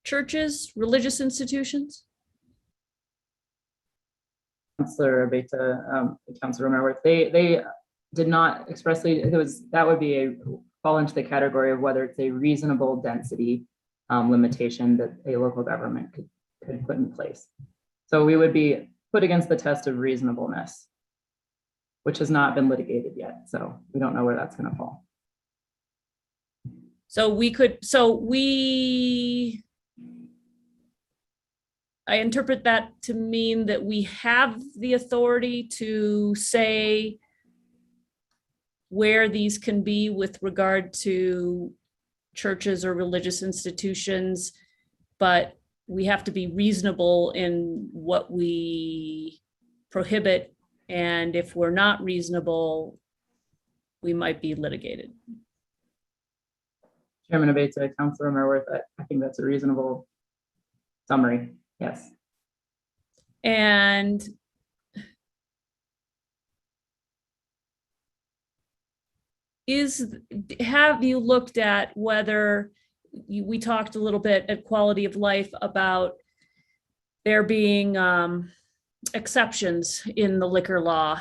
churches, religious institutions? Councilor Abeyta, Councilor Merworth, they did not expressly, that would fall into the category of whether it's a reasonable density limitation that a local government could put in place. So we would be put against the test of reasonableness, which has not been litigated yet. So we don't know where that's going to fall. I interpret that to mean that we have the authority to say where these can be with regard to churches or religious institutions, but we have to be reasonable in what we prohibit. And if we're not reasonable, we might be litigated. Chairman Abeyta, Councilor Merworth, I think that's a reasonable summary. Yes. And have you looked at whether we talked a little bit at quality of life about there being exceptions in the liquor law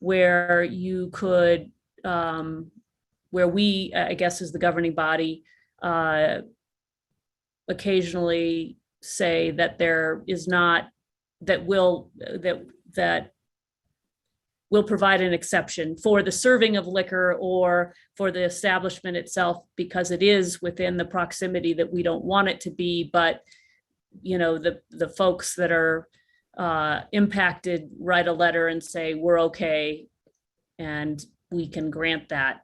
where you could, where we, I guess, as the governing body, occasionally say that there is not, that will provide an exception for the serving of liquor or for the establishment itself, because it is within the proximity that we don't want it to be. But, you know, the folks that are impacted write a letter and say, we're okay, and we can grant that.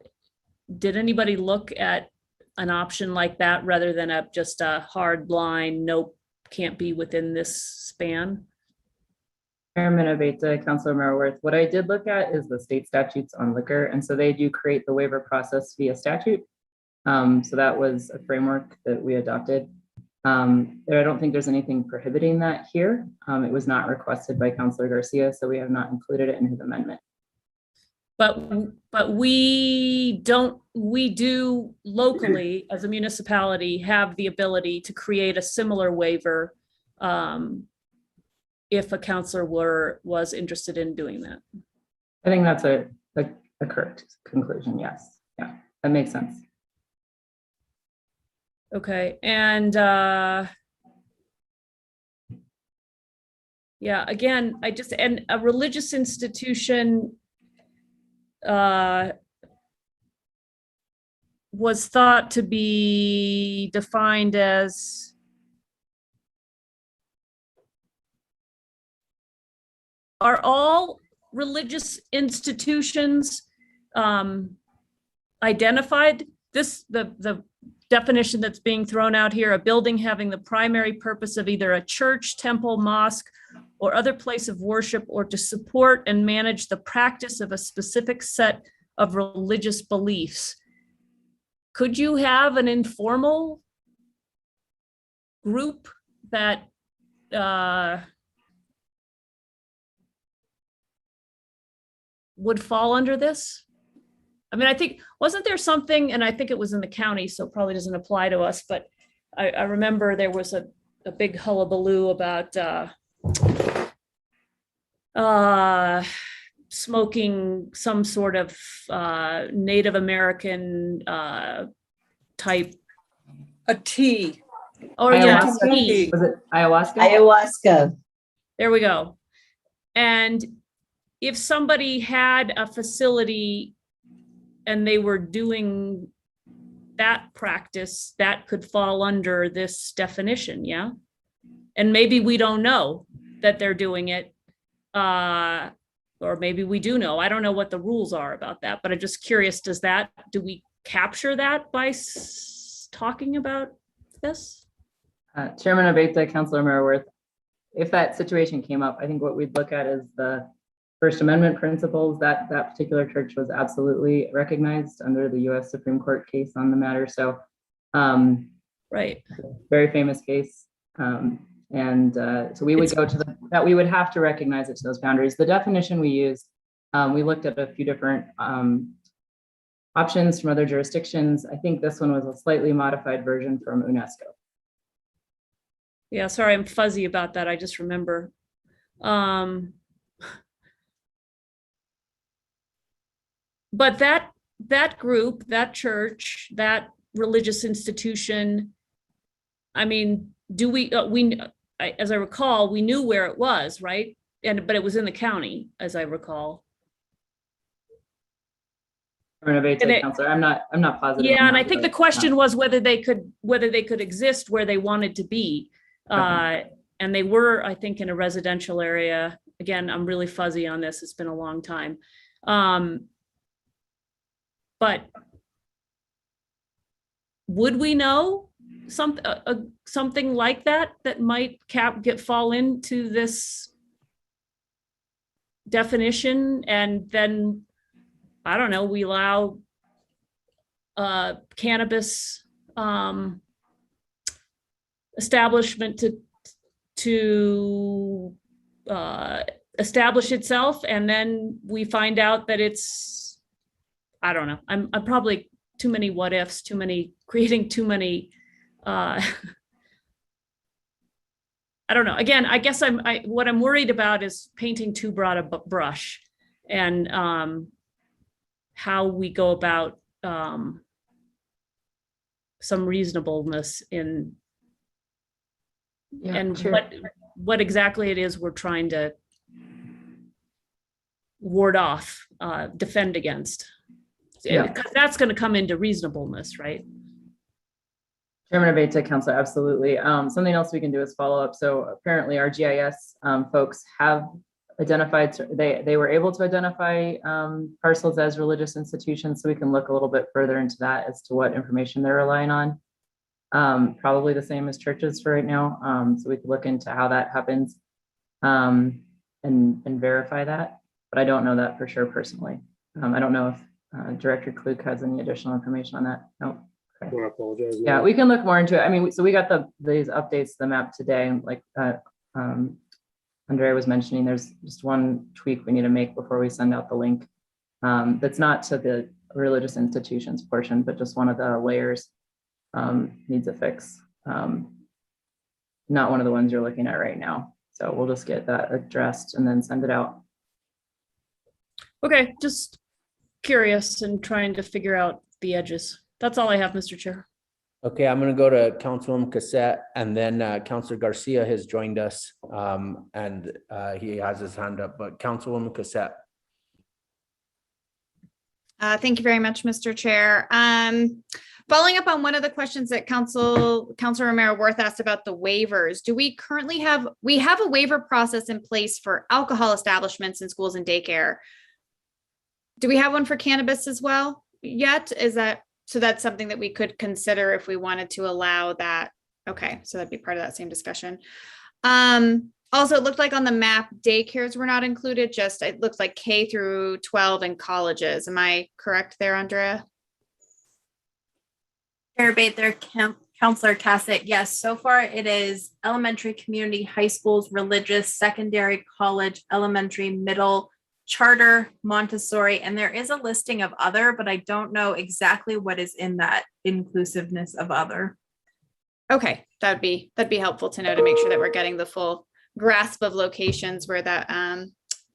Did anybody look at an option like that rather than just a hard line, nope, can't be within this span? Chairman Abeyta, Councilor Merworth, what I did look at is the state statutes on liquor. And so they do create the waiver process via statute. So that was a framework that we adopted. I don't think there's anything prohibiting that here. It was not requested by Councilor Garcia, so we have not included it in his amendment. But we do locally as a municipality have the ability to create a similar waiver if a councilor was interested in doing that. I think that's a correct conclusion. Yes. Yeah, that makes sense. Okay. And yeah, again, and a religious institution was thought to be defined as are all religious institutions identified? The definition that's being thrown out here, a building having the primary purpose of either a church, temple, mosque, or other place of worship, or to support and manage the practice of a specific set of religious beliefs. Could you have an informal group that would fall under this? I mean, I think, wasn't there something, and I think it was in the county, so it probably doesn't apply to us, but I remember there was a big hullabaloo about smoking some sort of Native American type. A tea. Oh yeah, Ayahuasca. tea. Was it ayahuasca? Ayahuasca. There we go. And if somebody had a facility and they were doing that practice, that could fall under this definition, yeah? And maybe we don't know that they're doing it, or maybe we do know. I don't know what the rules are about that, but I'm just curious, do we capture that by talking about this? Chairman Abeyta, Councilor Merworth, if that situation came up, I think what we'd look at is the First Amendment principles. That particular church was absolutely recognized under the U.S. Supreme Court case on the matter. So, right, very famous case, so we would go to that. We would have to recognize it to those boundaries. The definition we used, we looked at a few different options from other jurisdictions. I think this one was a slightly modified version from UNESCO. Yeah, sorry, I'm fuzzy about that. I just remember. But that group, that church, that religious institution, I mean, as I recall, we knew where it was, right? But it was in the county, as I recall. Chairman And Abate, it- Counselor, I'm not positive. Yeah, on and I that, think the but, question was whether they could exist where they wanted to be. And they were, I think, in a residential area. Again, I'm really fuzzy on this. It's been a long time. But would we know something like that might fall into this definition? And then, I don't know, we allow cannabis establishment to establish itself, and then we find out that it's, I don't know, I'm probably too many what ifs, creating too many I don't know. Again, I guess what I'm worried about is painting too broad a brush, and how we go about some reasonableness in and what exactly it is we're trying to ward off, defend against. Because that's going to come into reasonableness, right? Chairman Abate, Counselor, absolutely. Something else we can do is follow up. So apparently our GIS folks have identified, they were able to identify parcels as religious institutions, so we can look a little bit further into that as to what information they're relying on. Probably the same as churches for right now. So we could look into how that happens and verify that, but I don't know that for sure personally. I don't know if Director Klug has any additional information on that. No. Okay. I apologize. Yeah, we can look more into it. I mean, so we got these updates to the map today, and like Andrea was mentioning, there's just one tweak we need to make before we send out the link. That's not to the religious institutions portion, but just one of the layers needs a fix. Not one of the ones you're looking at right now. So we'll just get that addressed and then send it out. Okay, just curious and trying to figure out the edges. That's all I have, Mr. Chair. Okay, I'm going to go to Councilwoman Cassette, and then Councilor Garcia has joined us, and he has his hand up, but Councilwoman Cassette. Thank you very much, Mr. Chair. Following up on one of the questions that Councilor Romero Worth asked about the waivers, do we currently have a waiver process in place for alcohol establishments in schools and daycare? Do we have one for cannabis as well yet? So that's something that we could consider if we wanted to allow that. Okay, so that'd be part of that same discussion. Also, it looked like on the map, daycares were not included, just it looks like K through 12 and colleges. Am I correct there, Andrea? Chair Bather, Counselor Cassett, yes, so far it is elementary, community, high schools, religious, secondary, college, elementary, middle, charter, Montessori, and there is a listing of other, but I don't know exactly what is in that inclusiveness of other. Okay, that'd be helpful to know, to make sure that we're getting the full grasp of locations where that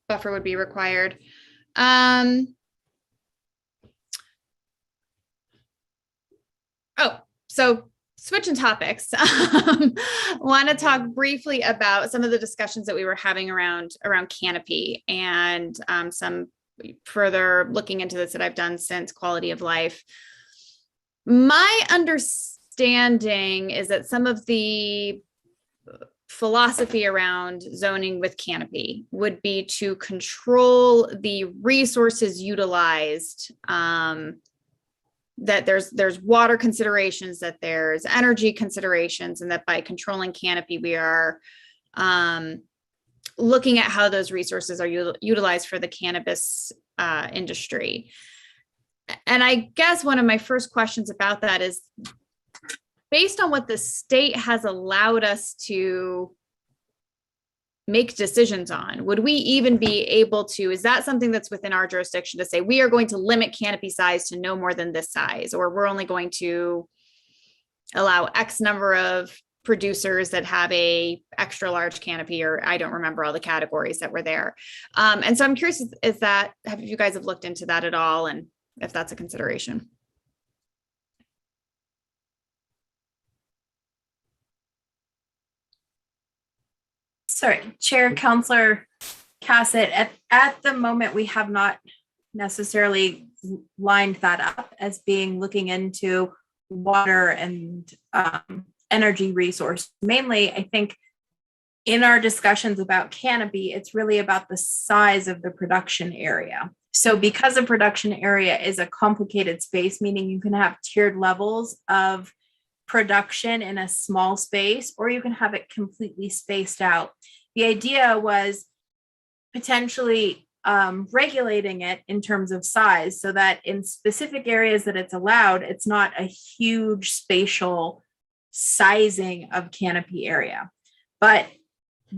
buffer would be required. So switching topics, want to talk briefly about some of the discussions that we were having around canopy, and some further looking into this that I've done since quality of life. My understanding is that some of the philosophy around zoning with canopy would be to control the resources utilized, that there's water considerations, that there's energy considerations, and that by controlling canopy, we are looking at how those resources are utilized for the cannabis industry. And I guess one of my first questions about that is, based on what the state has allowed us to make decisions on, would we even be able to, is that something that's within our jurisdiction to say, we are going to limit canopy size to no more than this size, or we're only going to allow X number of producers that have a extra large canopy, or I don't remember all the categories that were there. And so I'm curious, have you guys have looked into that at all, and if that's a consideration? Sorry, Chair, Counselor Cassett, at the moment, we have not necessarily lined that up as being looking into water and energy resource. Mainly, I think in our discussions about canopy, it's really about the size of the production area. So because a production area is a complicated space, meaning you can have tiered levels of production in a small space, or you can have it completely spaced out. The idea was potentially regulating it in terms of size so that in specific areas that it's allowed, it's not a huge spatial sizing of canopy area. But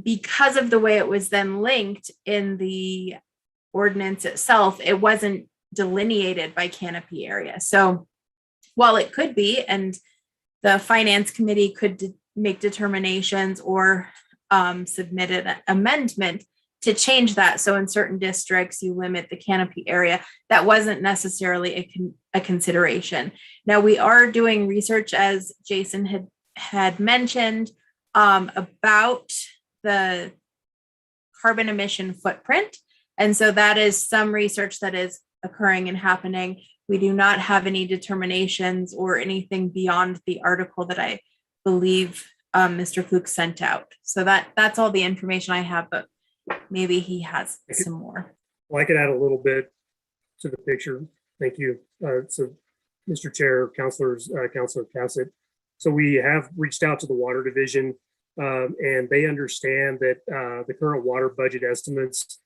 because of the way it was then linked in the ordinance itself, it wasn't delineated by canopy area. So while it could be, and the finance committee could make determinations or submit an amendment to change that. So in certain districts, you limit the canopy area. That wasn't necessarily a consideration. Now we are doing research, as Jason had mentioned, about the carbon emission footprint. And so that is some research that is occurring and happening. We do not have any determinations or anything beyond the article that I believe Mr. Fuchs sent out. So that's all the information I have, but maybe he has some more. Well, I could add a little bit to the picture. Thank you. So, Mr. Chair, councilors, Councilor Cassett. So we have reached out to the Water Division, and they understand that the current water budget estimates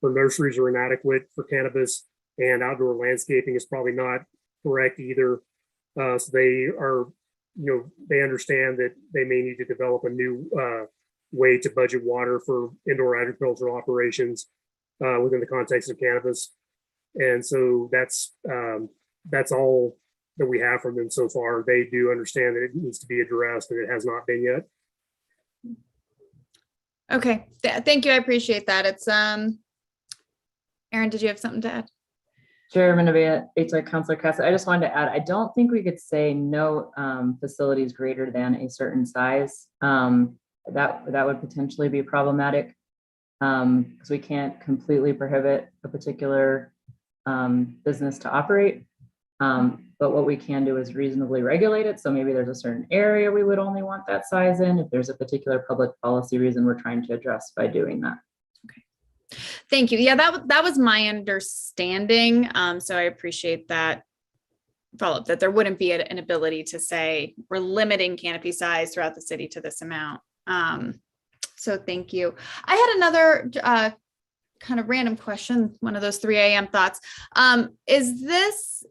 for nurseries are inadequate for cannabis, and outdoor landscaping is probably not correct either. So they are, they understand that they may need to develop a new way to budget water for indoor agricultural operations within the context of cannabis. And so that's all that we have from them so far. They do understand that it needs to be addressed, and it has not been yet. Okay, thank you. I appreciate that. It's Aaron, did you have something to add? Chairman of Councilor Cassett, I just wanted to add, I don't think we could say no facilities greater than a certain size. That would potentially be problematic because we can't completely prohibit a particular business to operate. But what we can do is reasonably regulate it. So maybe there's a certain area we would only want that size in if there's a particular public policy reason we're trying to address by doing that. Okay, thank you. Yeah, that was my understanding. So I appreciate that follow-up, that there wouldn't be an ability to say we're limiting canopy size throughout the city to this amount. So thank you. I had another kind of random question, one of those 3 a.m. thoughts. Is this,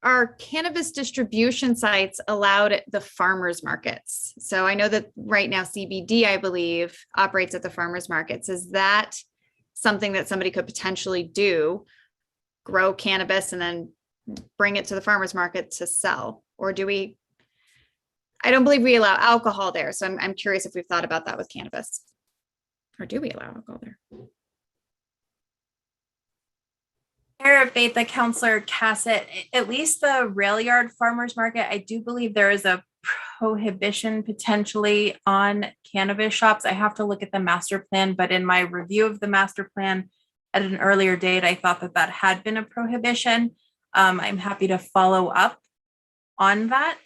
are cannabis distribution sites allowed at the farmers markets? So I know that right now CBD, I believe, operates at the farmers markets. Is that something that somebody could potentially do, grow cannabis and then bring it to the farmers market to sell? Or do we, I don't believe we allow alcohol there. So I'm curious if we've thought about that with cannabis. Or do we allow alcohol there? Chair of Beta, Councilor Cassett, at least the rail yard farmers market, I do believe there is a prohibition potentially on cannabis shops. I have to look at the master plan, but in my review of the master plan at an earlier date, I thought that had been a prohibition. I'm happy to follow up on that,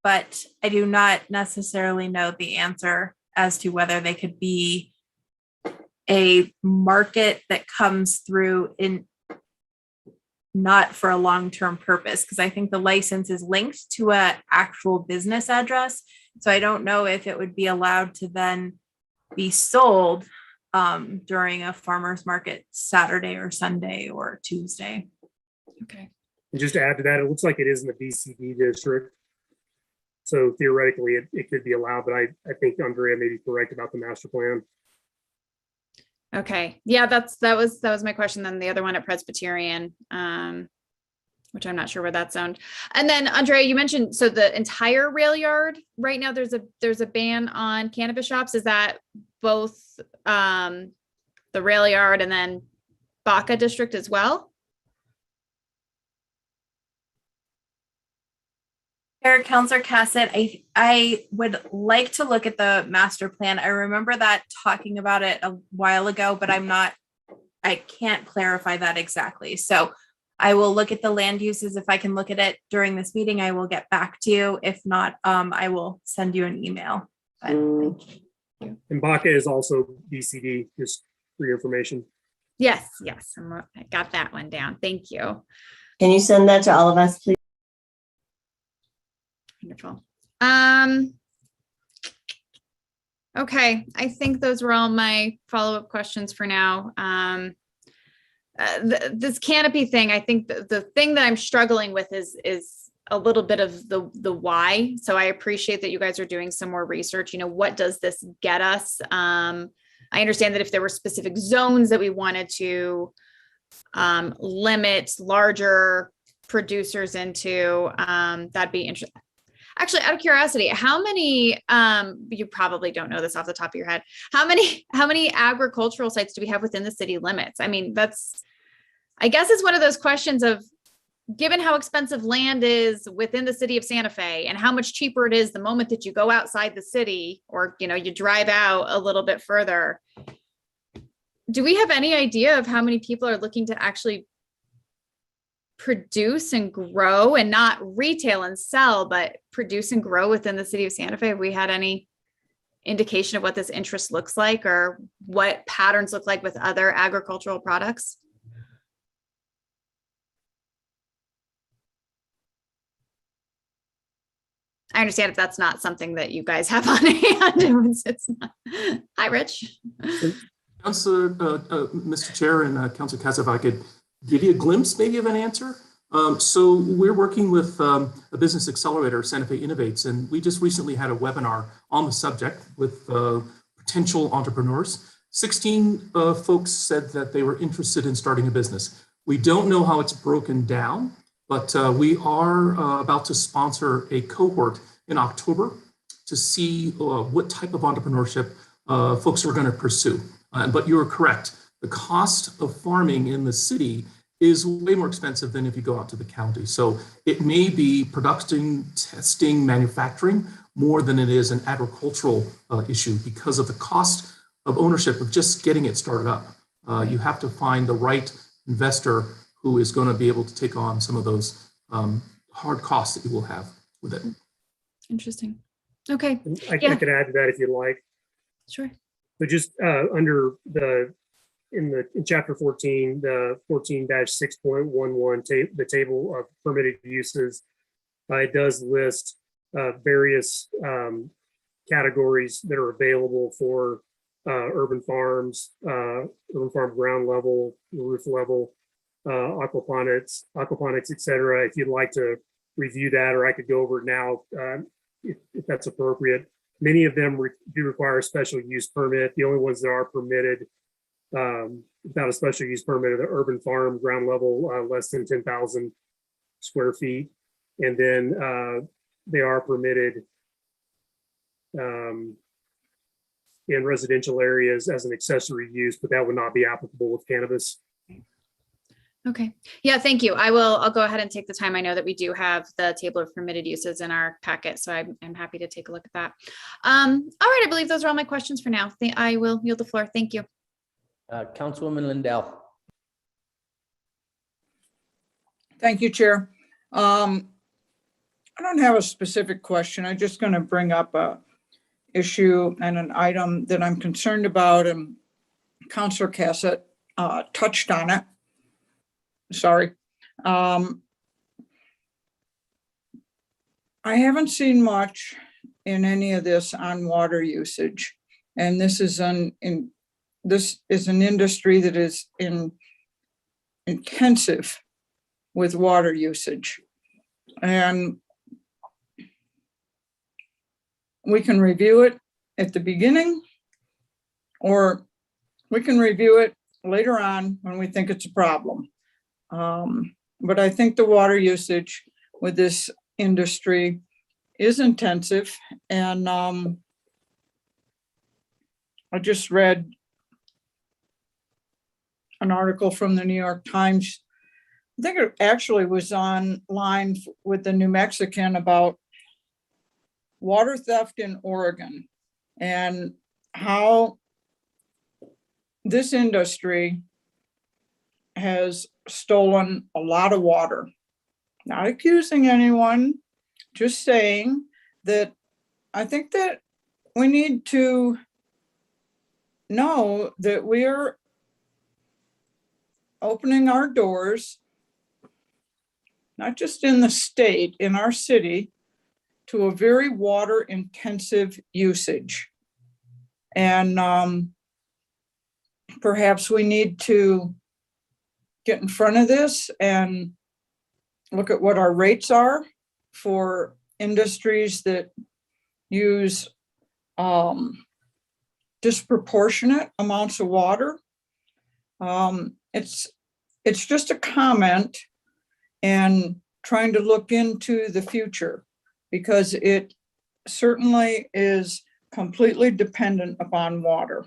but I do not necessarily know the answer as to whether they could be a market that comes through in not for a long-term purpose, because I think the license is linked to an actual business address. So I don't know if it would be allowed to then be sold during a farmer's market Saturday or Sunday or Tuesday. Okay. And just to add to that, it looks like it is in the BCD district. So theoretically, it could be allowed, but I think Andrea may be correct about the master plan. Okay. Yeah, that was my question. Then the other one at Presbyterian, which I'm not sure where that's zoned. And then Andrea, you mentioned, so the entire rail yard right now, there's a ban on cannabis shops. Is that both the rail yard and then Baca district as well? Councilor Cassett, I would like to look at the master plan. I remember that talking about it a while ago, but I can't clarify that exactly. So I will look at the land uses. If I can look at it during this meeting, I will get back to you. If not, I will send you an email. But thank you. And Baca is also BCD, just for your information. Yes, yes, I got that one down. Thank you. Can you send that to all of us, please? Wonderful. Okay, I think those were all my follow-up questions for now. This canopy thing, I think the thing that I'm struggling with is a little bit of the why. So I appreciate that you guys are doing some more research. You know, what does this get us? I understand that if there were specific zones that we wanted to limit larger producers into, that'd be interesting. Actually, out of curiosity, how many, you probably don't know this off the top of your head, how many agricultural sites do we have within the city limits? I mean, I guess it's one of those questions of, given how expensive land is within the city of Santa Fe and how much cheaper it is the moment that you go outside the city, or, you know, you drive out a little bit further, do we have any idea of how many people are looking to actually produce and grow, and not retail and sell, but produce and grow within the city of Santa Fe? Have we had any indication of what this interest looks like, or what patterns look like with other agricultural products? I understand if that's not something that you guys have on hand. It's not. Hi, Rich. Councilor, Mr. Chair, and Councilor Katz, if I could give you a glimpse maybe of an answer. So we're working with a business accelerator, Santa Fe Innovates, and we just recently had a webinar on the subject with potential entrepreneurs. 16 folks said that they were interested in starting a business. We don't know how it's broken down, but we are about to sponsor a cohort in October to see what type of entrepreneurship folks are going to pursue. But you're correct. The cost of farming in the city is way more expensive than if you go out to the county. So it may be production, testing, manufacturing more than it is an agricultural issue because of the cost of ownership of just getting it started up. You have to find the right investor who is going to be able to take on some of those hard costs that you will have with it. Interesting. Okay. I could add to that if you'd like. Sure. So just under in chapter 14, the 14-6.11, the table of permitted uses, it does list various categories that are available for urban farms, urban farm ground level, roof level, aquaponics, et cetera. If you'd like to review that, or I could go over it now if that's appropriate. Many of them do require a special use permit. The only ones that are permitted without a special use permit are the urban farm ground level, less than 10,000 square feet. And then they are permitted in residential areas as an accessory use, but that would not be applicable with cannabis. Okay. Yeah, thank you. I'll go ahead and take the time. I know that we do have the table of permitted uses in our packet, so I'm happy to take a look at that. All right, I believe those are all my questions for now. I will yield the floor. Thank you. Councilwoman Lindell. Thank you, Chair. I don't have a specific question. I'm just going to bring up a issue and an item that I'm concerned about, and Councilor Cassett touched on it. Sorry. I haven't seen much in any of this on water usage, and this is an industry that is intensive with water usage, and we can review it at the beginning, or we can review it later on when we think it's a problem. But I think the water usage with this industry is intensive, and I just read an article from the New York Times. I think it actually was online with the New Mexican about water theft in Oregon and how this industry has stolen a lot of water. Not accusing anyone, just saying that I think that we need to know that we are opening our doors, not just in the state, in our city, to a very water intensive usage. And perhaps we need to get in front of this and look at what our rates are for industries that use disproportionate amounts of water. It's just a comment and trying to look into the future, because it certainly is completely dependent upon water.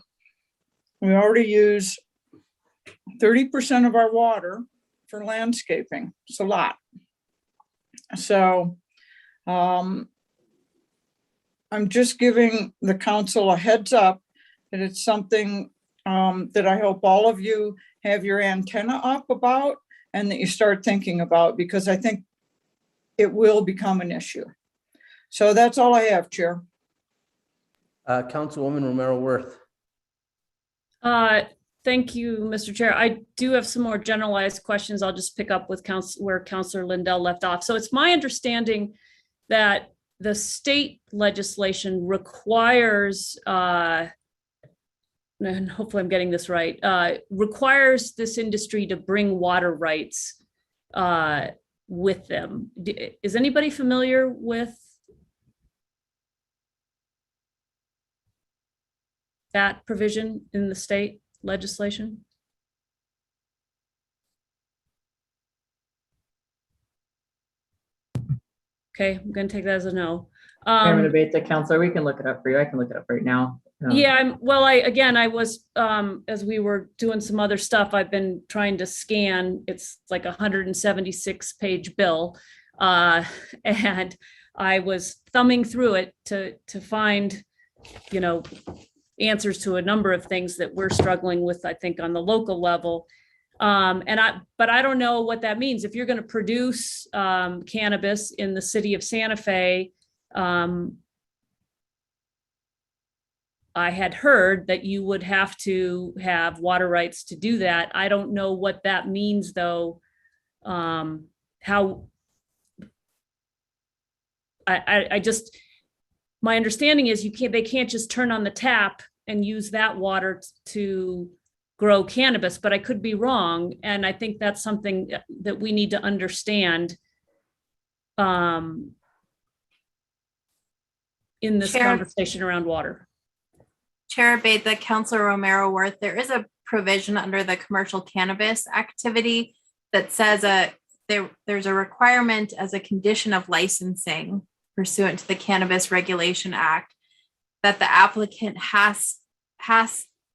We already use 30% of our water for landscaping. It's a lot. So I'm just giving the council a heads up that it's something that I hope all of you have your antenna up about and that you start thinking about, because I think it will become an issue. So that's all I have, Chair. Councilwoman Romero Worth. Thank you, Mr. Chair. I do have some more generalized questions. I'll just pick up with where Councilor Lindell left off. So it's my understanding that the state legislation requires, and hopefully I'm getting this right, requires this industry to bring water rights with them. Is anybody familiar with that provision in the state legislation? Okay, I'm going to take that as a no. I'm going to debate the counselor. We can look it up for you. I can look it up right now. Yeah, I was, as we were doing some other stuff, I've been trying to scan, it's like a 176-page bill. And I was thumbing through it to find, answers to a number of things that we're struggling with, I think, on the local level. But I don't know what that means. If you're going to produce cannabis in the city of Santa Fe, I had heard that you would have to have water rights to do that. I don't know what that means, though. My understanding is they can't just turn on the tap and use that water to grow cannabis, but I could be wrong. And I think that's something that we need to understand in this conversation around water. Chair Beta, Councilor Romero Worth, there is a provision under the commercial cannabis activity that says there's a requirement as a condition of licensing pursuant to the Cannabis Regulation Act that the applicant has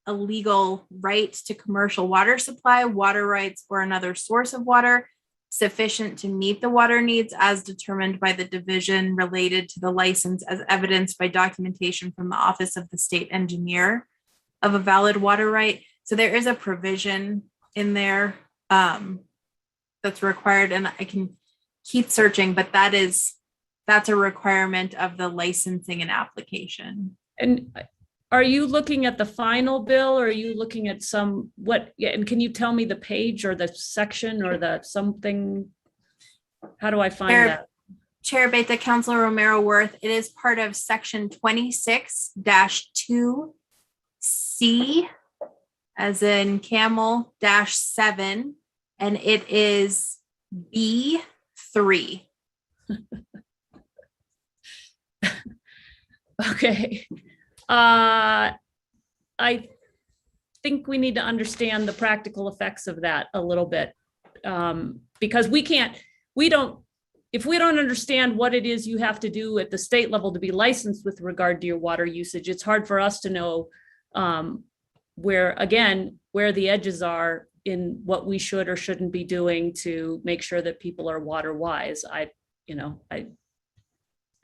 a legal right to commercial water supply, water rights, or another source of water sufficient to meet the water needs as determined by the division related to the license, as evidenced by documentation from the Office of the State Engineer of a valid water right. So there is a provision in there that's required, and I can keep searching, but that's a requirement of the licensing and application. And are you looking at the final bill, or are you looking at and can you tell me the page or the section or the something? How do I find that? Chair Beta, Councilor Romero Worth, it is part of section 26-2C, as in camel -7, and it is B3. Okay. I think we need to understand the practical effects of that a little bit, because if we don't understand what it is you have to do at the state level to be licensed with regard to your water usage, it's hard for us to know where the edges are in what we should or shouldn't be doing to make sure that people are water wise.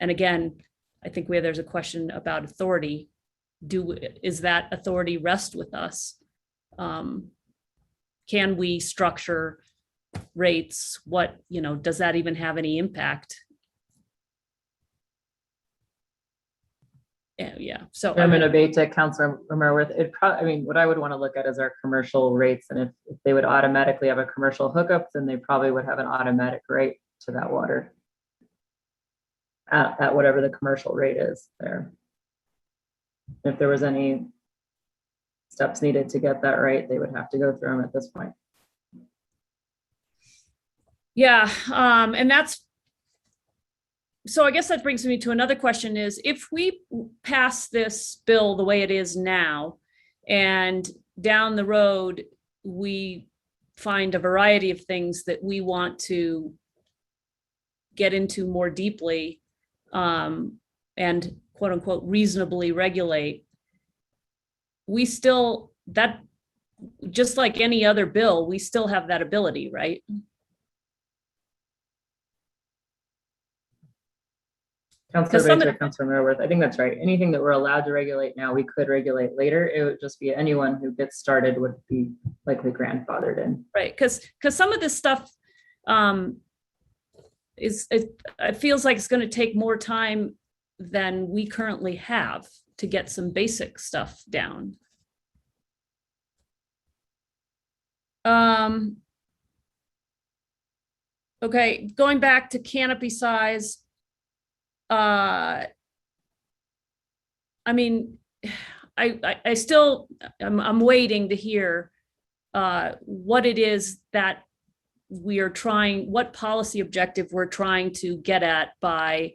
And again, I think there's a question about authority. Is that authority rest with us? can we structure rates? What, does that even have any impact? Yeah. So Chairman Obeta, Councilor Romeroworth, what I would want to look at is our commercial rates, and if they would automatically have a commercial hookup, then they probably would have an automatic rate to that water at whatever the commercial rate is there. If there was any steps needed to get that right, they would have to go through them at this point. Yeah, and so I guess that brings me to another question is, if we pass this bill the way it is now, and down the road, we find a variety of things that we want to get into more deeply, and quote unquote reasonably regulate, we still, that, just like any other bill, we still have that ability, right? Councilor Baker, Councilor Romeroworth, I think that's right. Anything that we're allowed to regulate now, we could regulate later. It would just be anyone who gets started would be likely grandfathered in. Right, because some of this stuff it feels like it's going to take more time than we currently have to get some basic stuff down. Okay, going back to canopy size. I mean, I still, I'm waiting to hear what it is that we are trying, what policy objective we're trying to get at by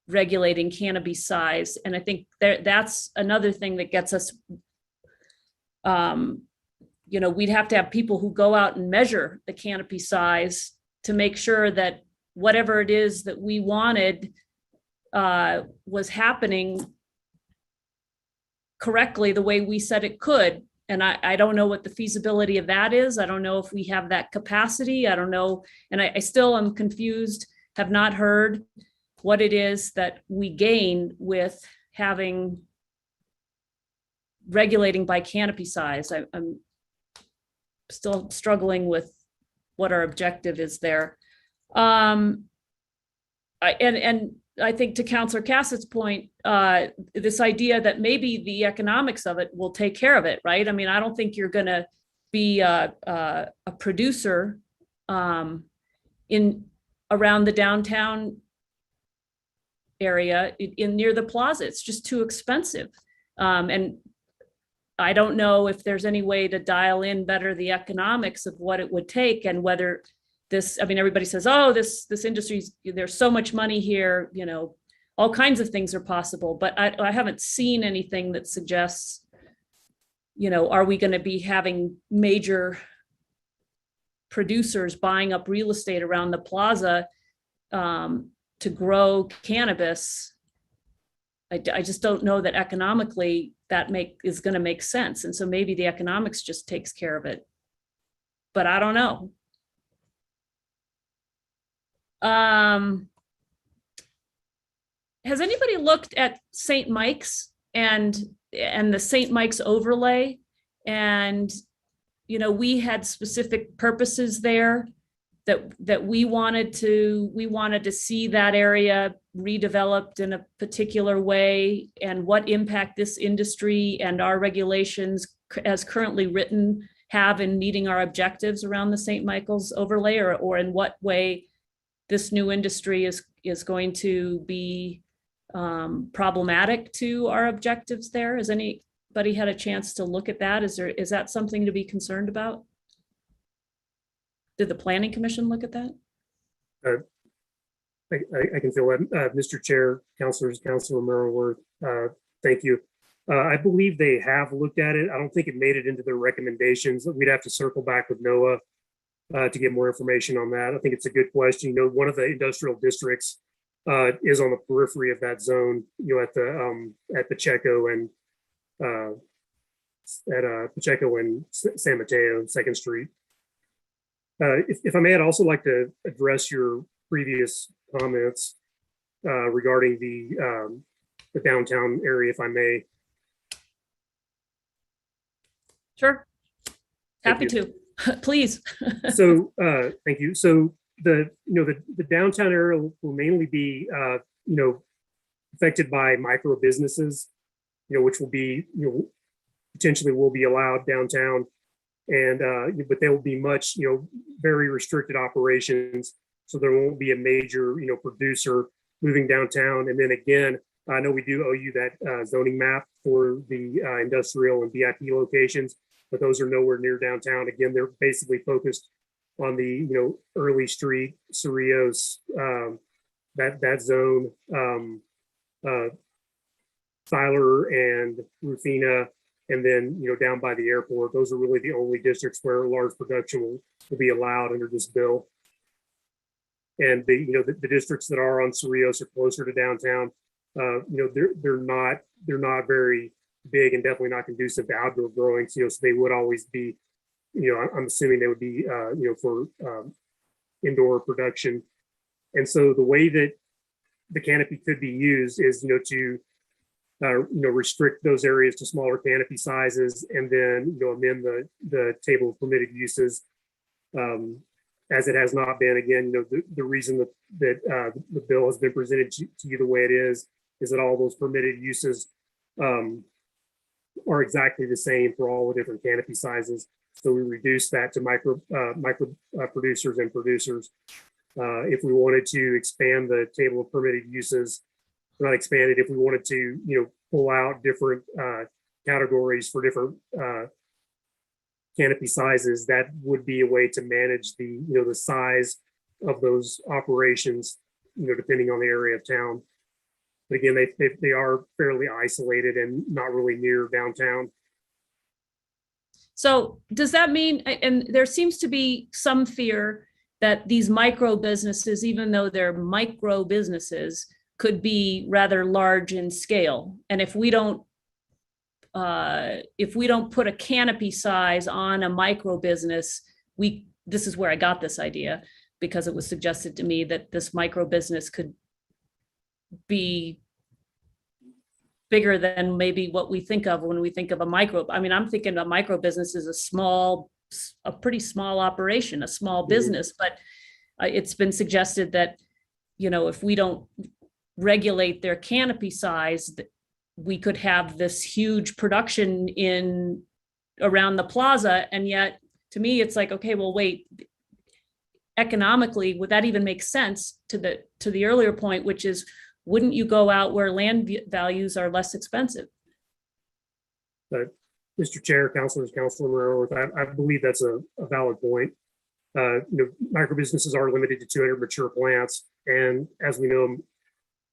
regulating canopy size. And I think that's another thing that gets us, we'd have to have people who go out and measure the canopy size to make sure that whatever it is that we wanted was happening correctly the way we said it could. And I don't know what the feasibility of that is. I don't know if we have that capacity. I don't know. And I still am confused, have not heard what it is that we gain with having regulating by canopy size. I'm still struggling with what our objective is there. And I think to Councillor Cassett's point, this idea that maybe the economics of it will take care of it, right? I mean, I don't think you're going to be a producer in around the downtown area in near the plaza. It's just too expensive. And I don't know if there's any way to dial in better the economics of what it would take, and whether this, I mean, everybody says, oh, this industry's, there's so much money here, all kinds of things are possible, but I haven't seen anything that suggests, are we going to be having major producers buying up real estate around the plaza to grow cannabis? I just don't know that economically that is going to make sense. And so maybe the economics just takes care of it, but I don't know. Has anybody looked at St. Mike's and the St. Mike's overlay? And, we had specific purposes there that we wanted to see that area redeveloped in a particular way, and what impact this industry and our regulations as currently written have in meeting our objectives around the St. Michael's overlay, or in what way this new industry is going to be problematic to our objectives there. Has anybody had a chance to look at that? Is that something to be concerned about? Did the Planning Commission look at that? I can fill that. Mr. Chair, Councilors, Councilor Romeroworth, thank you. I believe they have looked at it. I don't think it made it into their recommendations. We'd have to circle back with NOAA to get more information on that. I think it's a good question. One of the industrial districts is on the periphery of that zone, at Pacheco and Pacheco and San Mateo, 2nd Street. If I may, I'd also like to address your previous comments regarding the downtown area, if I may. Sure. Happy to, please. So, thank you. So the downtown area will mainly be, affected by micro businesses, which will be, potentially will be allowed downtown. And, but they will be much, very restricted operations. So there won't be a major, producer moving downtown. And then again, I know we do owe you that zoning map for the industrial and VIP locations, but those are nowhere near downtown. Again, they're basically focused on the, Early Street, Cerrillos, that zone, Tyler and Rufina, and then, down by the airport. Those are really the only districts where large production will be allowed under this bill. And the districts that are on Cerrillos are closer to downtown. They're not very big and definitely not conducive to outdoor growing. So they would always be, I'm assuming they would be, for indoor production. And so the way that the canopy could be used is, to restrict those areas to smaller canopy sizes, and then amend the table of permitted uses, as it has not been. Again, the reason that the bill has been presented to you the way it is that all those permitted uses are exactly the same for all the different canopy sizes. So we reduce that to micro producers and producers. If we wanted to expand the table of permitted uses, not expand it, if we wanted to, pull out different categories for different canopy sizes, that would be a way to manage the, the size of those operations, depending on the area of town. But again, they are fairly isolated and not really near downtown. So does that mean, and there seems to be some fear that these micro businesses, even though they're micro businesses, could be rather large in scale. And if we don't put a canopy size on a micro business, this is where I got this idea, because it was suggested to me that this micro business could be bigger than maybe what we think of when we think of a micro. I mean, I'm thinking a micro business is a pretty small operation, a small business, but it's been suggested that, if we don't regulate their canopy size, we could have this huge production around the plaza. And yet, to me, it's like, okay, well, wait, economically, would that even make sense to the earlier point, which is, wouldn't you go out where land values are less expensive? Mr. Chair, councilors, Councilor Moreau, I believe that's a valid point. Micro businesses are limited to 200 mature plants, and as we know,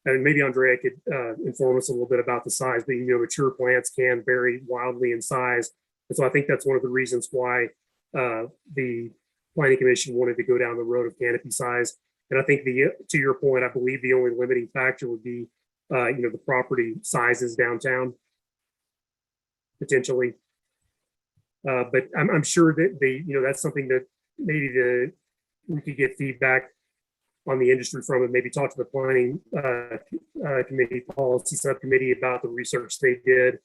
and maybe Andrea could inform us a little bit about the size, but mature plants can vary wildly in size, and so I think that's one of the reasons why the Planning Commission wanted to go down the road of canopy size. And I think to your point, I believe the only limiting factor would be the property sizes downtown, potentially. But I'm sure that that's something that maybe we could get feedback on the industry from, and maybe talk to the planning committee policy subcommittee about the research they did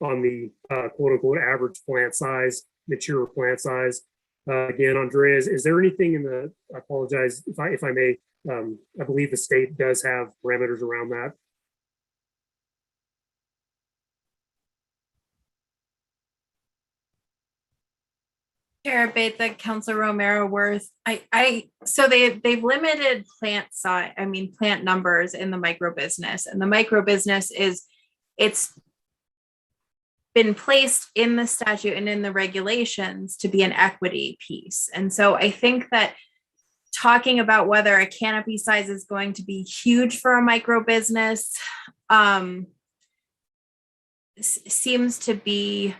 on the quote unquote average plant size, mature plant size. Again, Andrea, is there anything I apologize if I may, I believe the state does have parameters around that. Chair Beta, Councilor Romero Worth. So they've limited plant size, plant numbers in the micro business, and the micro business it's been placed in the statute and in the regulations to be an equity piece. And so I think that talking about whether a canopy size is going to be huge for a micro business seems to be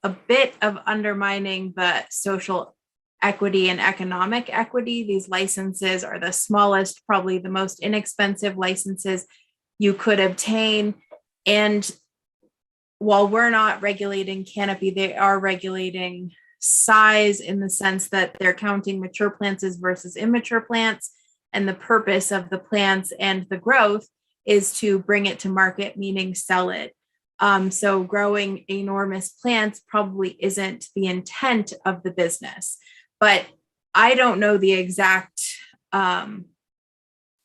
a bit of undermining the social equity and economic equity. These licenses are the smallest, probably the most inexpensive licenses you could obtain. And while we're not regulating canopy, they are regulating size in the sense that they're counting mature plants versus immature plants. And the purpose of the plants and the growth is to bring it to market, meaning sell it. So growing enormous plants probably isn't the intent of the business, but I don't know the exact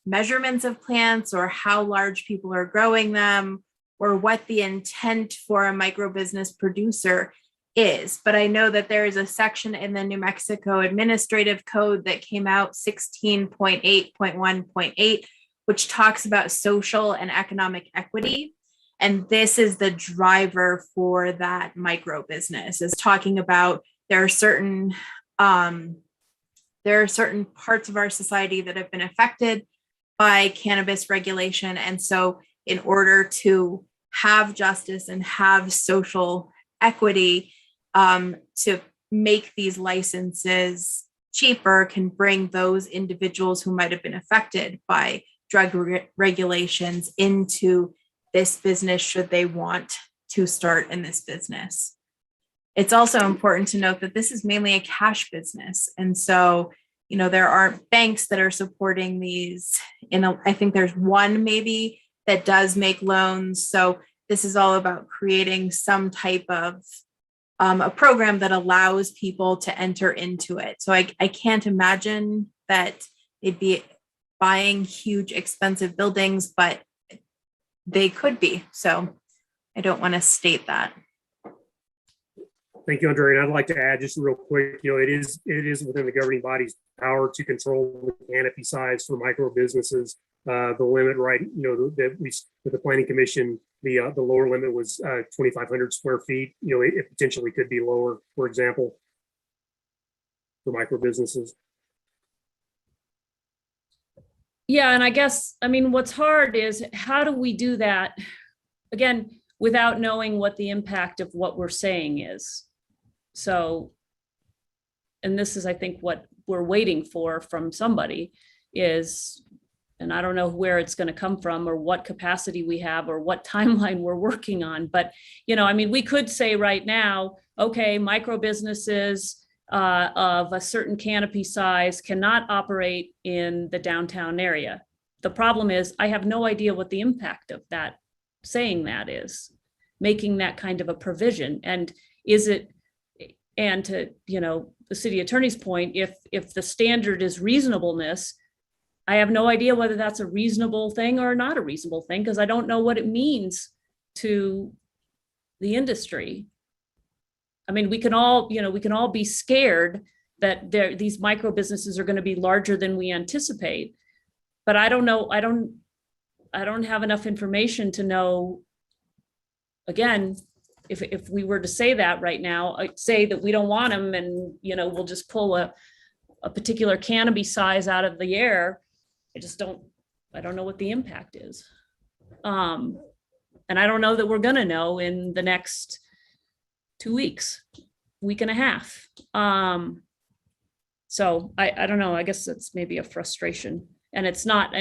measurements of plants or how large people are growing them or what the intent for a micro business producer is. But I know that there is a section in the New Mexico Administrative Code that came out 16.8.1.8, which talks about social and economic equity. And this is the driver for that micro business, is talking about there are certain parts of our society that have been affected by cannabis regulation. And so in order to have justice and have social equity, to make these licenses cheaper can bring those individuals who might have been affected by drug regulations into this business should they want to start in this business. It's also important to note that this is mainly a cash business. And so, you know, there aren't banks that are supporting these. I think there's one maybe that does make loans. So this is all about creating some type of a program that allows people to enter into it. So I can't imagine that they'd be buying huge expensive buildings, but they could be. So I don't want to state that. Thank you, Andrea. And I'd like to add just real quick, you know, it is within the governing body's power to control the canopy size for micro businesses. The limit, right, you know, that we, with the planning commission, the lower limit was 2,500 square feet. You know, it potentially could be lower, for example, for micro businesses. Yeah, and I guess, I mean, what's hard is how do we do that, again, without knowing what the impact of what we're saying is? So, and this is, I think, what we're waiting for from somebody is, and I don't know where it's going to come from or what capacity we have or what timeline we're working on. But, you know, I mean, we could say right now, okay, micro businesses of a certain canopy size cannot operate in the downtown area. The problem is I have no idea what the impact of that saying that is, making that kind of a provision. And is it, and to, you know, the city attorney's point, if the standard is reasonableness, I have no idea whether that's a reasonable thing or not a reasonable thing, because I don't know what it means to the industry. I mean, we can all, you know, we can all be scared that these micro businesses are going to be larger than we anticipate, but I don't know. I don't have enough information to know. Again, if we were to say that right now, I'd say that we don't want them, and you know, we'll just pull a particular canopy size out of the air. I don't know what the impact is. And I don't know that we're gonna know in the next 2 weeks, week and a half. So I don't know, I guess that's maybe a frustration, and it's not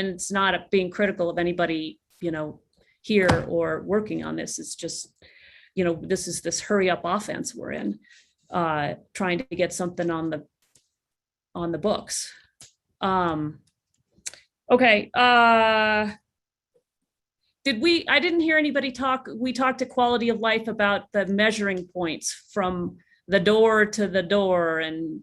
being critical of anybody, you know, here or working on this. It's just, you know, this hurry up offense we're in, trying to get something on the books. Okay. I didn't hear anybody talk. We talked to quality of life about the measuring points from the door to the door. And,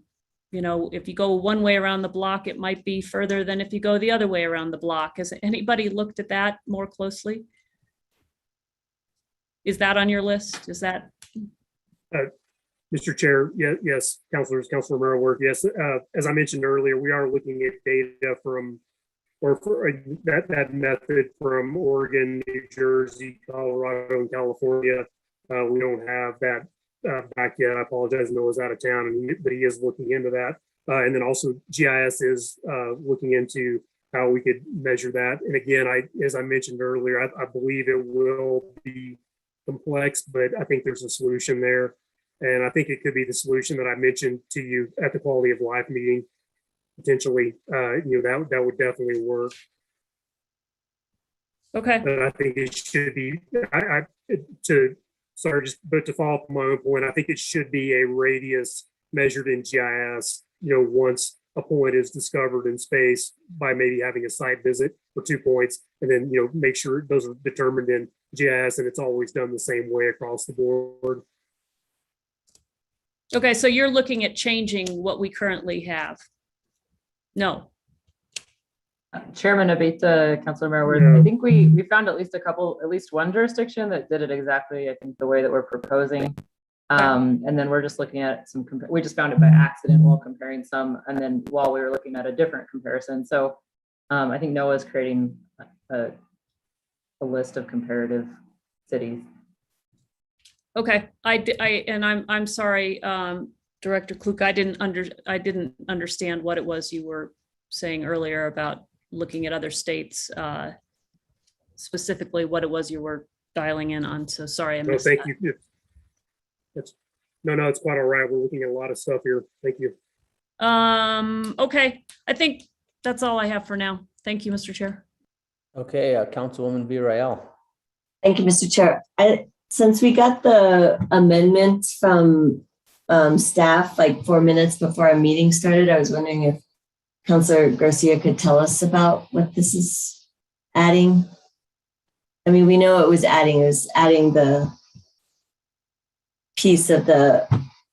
you know, if you go one way around the block, it might be further than if you go the other way around the block. Has anybody looked at that more closely? Is that on your list? Is that? Mr. Chair, yes, Councilor Romero, yes. As I mentioned earlier, we are looking at data from, or for that method from Oregon, New Jersey, Colorado, and California. We don't have that back yet. I apologize, Noah's out of town, but he is looking into that. And then also GIS is looking into how we could measure that. And again, as I mentioned earlier, I believe it will be complex, but I think there's a solution there. And I think it could be the solution that I mentioned to you at the quality of life meeting. Potentially, you know, that would definitely work. Okay. But I think it should be, to follow up on my own point, I think it should be a radius measured in GIS, you know, once a point is discovered in space by maybe having a site visit for 2 points, and then, you know, make sure those are determined in GIS, and it's always done the same way across the board. Okay, so you're looking at changing what we currently have? No. Chairman Abita, Councilor Merworth, Yeah. I think we found at least one jurisdiction that did it exactly, I think, the way that we're proposing. And then we're just looking at we just found it by accident while comparing some, and then while we were looking at a different comparison. So I think NOAA is creating a list of comparative cities. Okay, I'm sorry, Director Klug, I didn't understand what it was you were saying earlier about looking at other states, specifically what it was you were dialing in on. So sorry, I No, missed thank that. you. No, it's quite all right. We're looking at a lot of stuff here. Thank you. Okay, I think that's all I have for now. Thank you, Mr. Chair. Okay, Councilwoman Villarreal. Thank you, Mr. Chair. Since we got the amendment from staff like 4 minutes before our meeting started, I was wondering if Councilor Garcia could tell us about what this is adding. I mean, we know it was adding the piece of the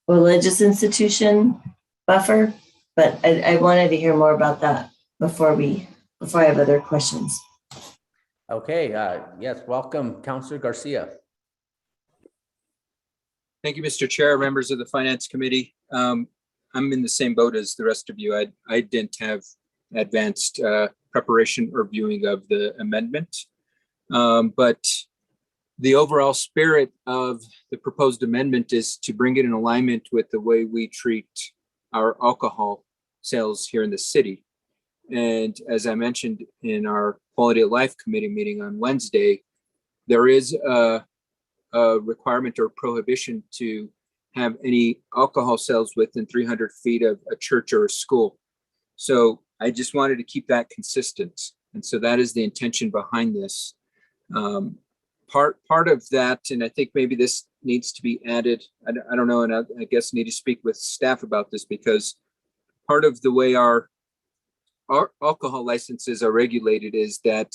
religious institution buffer, but I wanted to hear more about that before I have other questions. Okay, yes, welcome, Councilor Garcia. Thank you, Mr. Chair, members of the Finance Committee. I'm in the same boat as the rest of you. I didn't have advanced preparation or viewing of the amendment. But the overall spirit of the proposed amendment is to bring it in alignment with the way we treat our alcohol sales here in the city. And as I mentioned in our Quality of Life Committee meeting on Wednesday, there is a requirement or prohibition to have any alcohol sales within 300 feet of a church or a school. So I just wanted to keep that consistent. And so that is the intention behind this. Part of that, and I think maybe this needs to be added, I don't know, and I guess need to speak with staff about this, because part of the way our alcohol licenses are regulated is that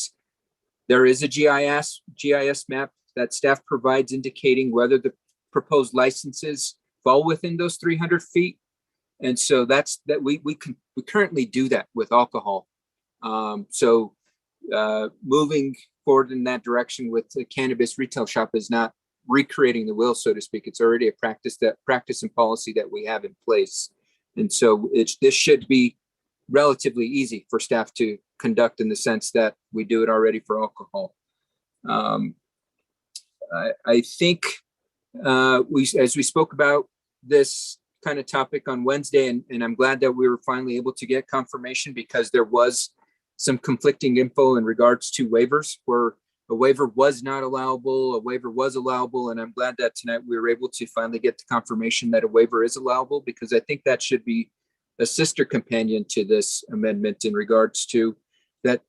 there is a GIS map that staff provides indicating whether the proposed licenses fall within those 300 feet. And so we currently do that with alcohol. Moving forward in that direction with the cannabis retail shop is not recreating the wheel, so to speak. It's already a practice and policy that we have in place. And so this should be relatively easy for staff to conduct in the sense that we do it already for alcohol. I think as we spoke about this kind of topic on Wednesday, and I'm glad that we were finally able to get confirmation, because there was some conflicting info in regards to waivers, where a waiver was not allowable, a waiver was allowable, and I'm glad that tonight we were able to finally get the confirmation that a waiver is allowable, because I think that should be a sister companion to this amendment in regards to that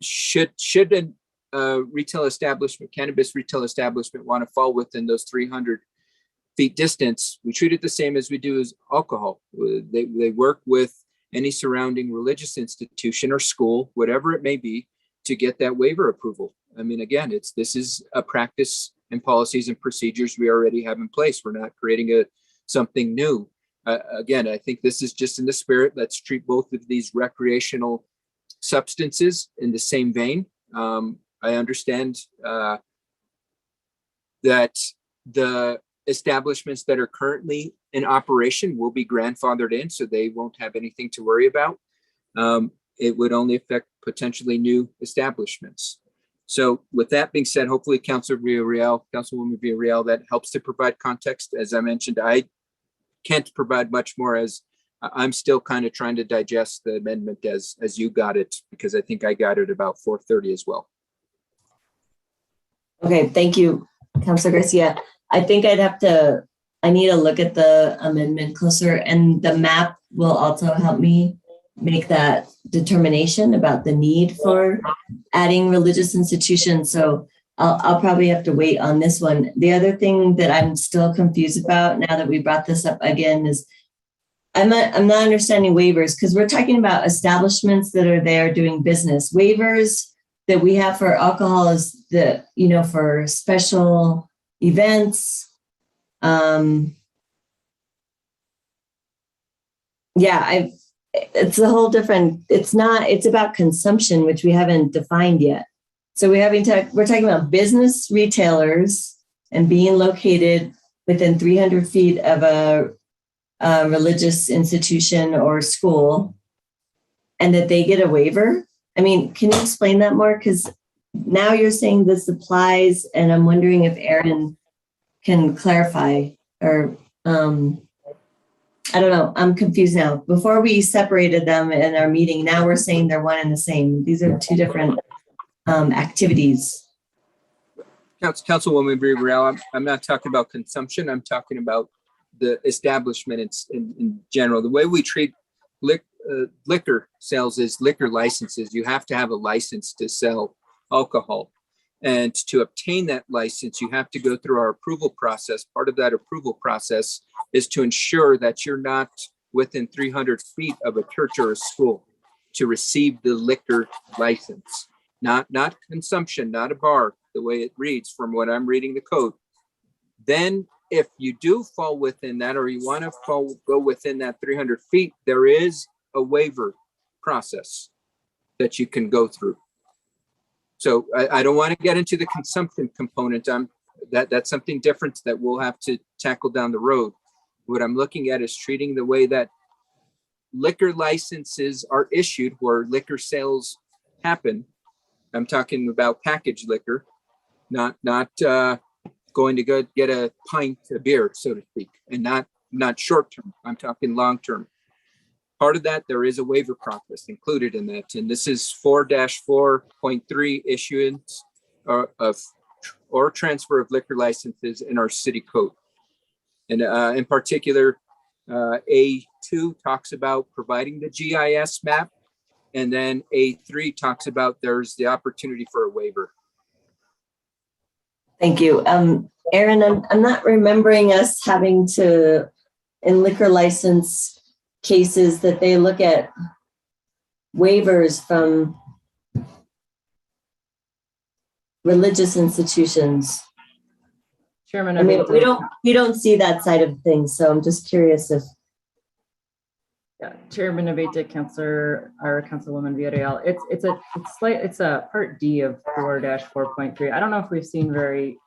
should a retail establishment, cannabis retail establishment, want to fall within those 300 feet distance, we treat it the same as we do as alcohol. They work with any surrounding religious institution or school, whatever it may be, to get that waiver approval. I mean, again, this is a practice and policies and procedures we already have in place. We're not creating something new. Again, I think this is just in the spirit. Let's treat both of these recreational substances in the same vein. I understand that the establishments that are currently in operation will be grandfathered in, so they won't have anything to worry about. It would only affect potentially new establishments. So with that being said, hopefully Councilwoman Villarreal, that helps to provide context. As I mentioned, I can't provide much more, as I'm still kind of trying to digest the amendment as you got it, because I think I got it about 4:30 as well. Okay, thank you, Councilor Garcia. I think I need to look at the amendment closer, and the map will also help me make that determination about the need for adding religious institutions. So I'll probably have to wait on this one. The other thing that I'm still confused about now that we brought this up again is I'm not understanding waivers, because we're talking about establishments that are there doing business. Waivers that we have for alcohol is the, you know, for special events. Yeah, it's a whole different, it's about consumption, which we haven't defined yet. So we're talking about business retailers and being located within 300 feet of a religious institution or school, and that they get a waiver. I mean, can you explain that more? Because now you're saying this applies, and I'm wondering if Aaron can clarify, or I don't know. I'm confused now. Before we separated them in our meeting, now we're saying they're one and the same. These are two different activities. Councilwoman Villarreal, I'm not talking about consumption. I'm talking about the establishment in general. The way we treat liquor sales is liquor licenses. You have to have a license to sell alcohol. And to obtain that license, you have to go through our approval process. Part of that approval process is to ensure that you're not within 300 feet of a church or a school to receive the liquor license. Not consumption, not a bar, the way it reads from what I'm reading the code. Then if you do fall within that, or you want to go within that 300 feet, there is a waiver process that you can go through. So I don't want to get into the consumption component. That's something different that we'll have to tackle down the road. What I'm looking at is treating the way that liquor licenses are issued, where liquor sales happen. I'm talking about packaged liquor, not going to go get a pint of beer, so to speak, and not short term. I'm talking long term. Part of that, there is a waiver process included in that, and this is 4-4.3 issuance or transfer of liquor licenses in our city code. And in particular, A2 talks about providing the GIS map, and then A3 talks about there's the opportunity for a waiver. Thank you. Aaron, I'm not remembering us having to, in liquor license cases, that they look at waivers from religious institutions. Chairman, I mean, we don't see that side of things, so I'm just curious if. Yeah, Chairman Abate, Councilwoman Villarreal. It's a part D of 4-4.3. I don't know if we've seen very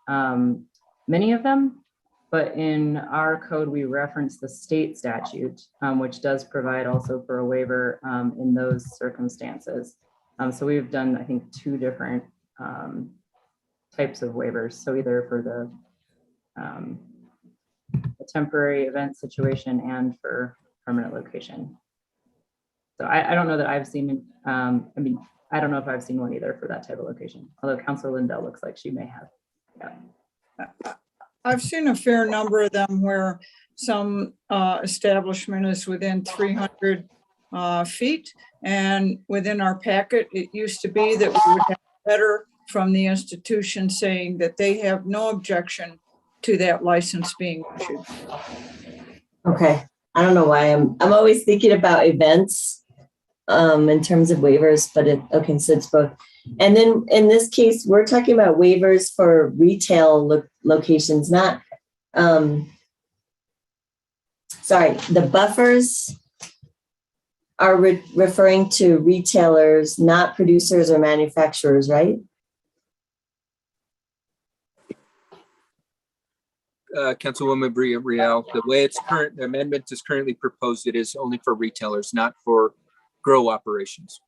many of them, but in our code we reference the state statute, which does provide also for a waiver in those circumstances. So we've done, I think, 2 different types of waivers. So either for the temporary event situation and for permanent location. So I don't know that I've seen, I mean, I don't know if I've seen one either for that type of location, although Councilor Lindell looks like she may have. Yeah. I've seen a fair number of them where some establishment is within 300 feet. And within our packet, it used to be that we would have a letter from the institution saying that they have no objection to that license being issued. Okay, I don't know why I'm always thinking about events in terms of waivers, but okay, so it's both. And then in this case, we're talking about waivers for retail locations, not, sorry, the buffers are referring to retailers, not producers or manufacturers, right? Councilwoman Villarreal, the way the amendment is currently proposed, it is only for retailers, not for grow operations.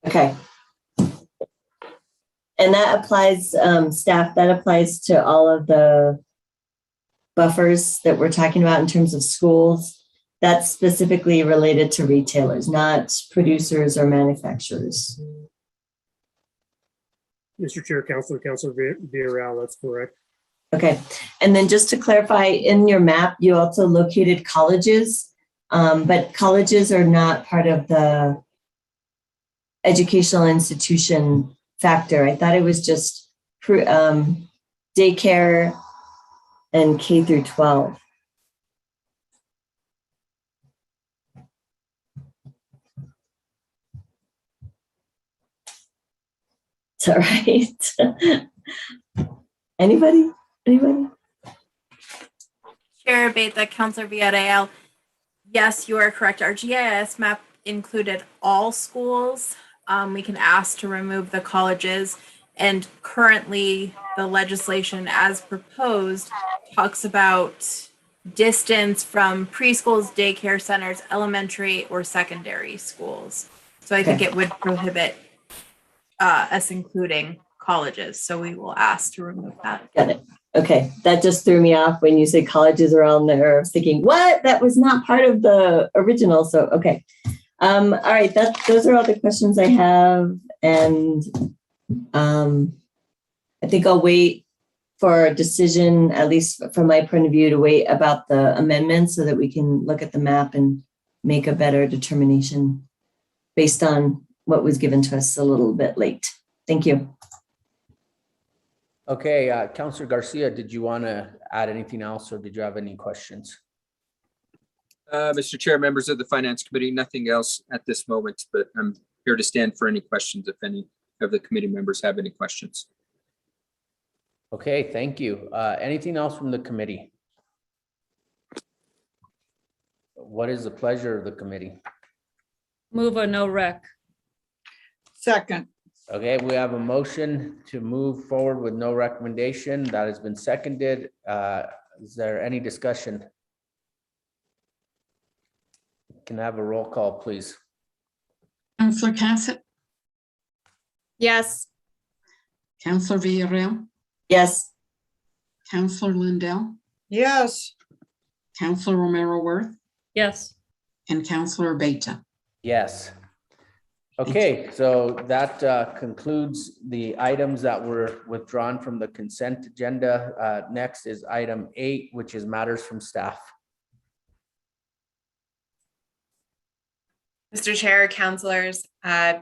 Okay. And that applies, staff, that applies to all of the buffers that we're talking about in terms of schools. That's specifically related to retailers, not producers or manufacturers. Mr. Chair, Councilor Villarreal, that's correct. Okay, and then just to clarify, in your map, you also located colleges, but colleges are not part of the educational institution factor. I thought it was just daycare and K through 12. Is that right? Anybody? Anybody? Chair Beta, Councilor Villarreal. Yes, you are correct. Our GIS map included all schools. We can ask to remove the colleges. And currently, the legislation as proposed talks about distance from preschools, daycare centers, elementary or secondary schools. So I think it would prohibit us including colleges. So we will ask to remove that. Got it. Okay, that just threw me off when you said colleges are on there. I was thinking, what? That was not part of the original. So, okay. All right, those are all the questions I have. And I think I'll wait for a decision, at least from my point of view, to wait about the amendments so that we can look at the map and make a better determination based on what was given to us a little bit late. Thank you. Okay, Councilor Garcia, did you want to add anything else or did you have any questions? Mr. Chair, members of the Finance Committee, nothing else at this moment, but I'm here to stand for any questions if any of the committee members have any questions. Okay, thank you. Anything else from the committee? What is the pleasure of the committee? Move a no rec. Second. Okay, we have a motion to move forward with no recommendation. That has been seconded. Is there any discussion? Can I have a roll call, please? Councilor Cassett, Yes. Councilor Villarreal, Yes. Councilor Lindell, Yes. Councilor Romero Worth, Yes. and Councilor Beta. Yes. Okay, so that concludes the items that were withdrawn from the consent agenda. Next is item 8, which is matters from staff. Mr. Chair, councilors,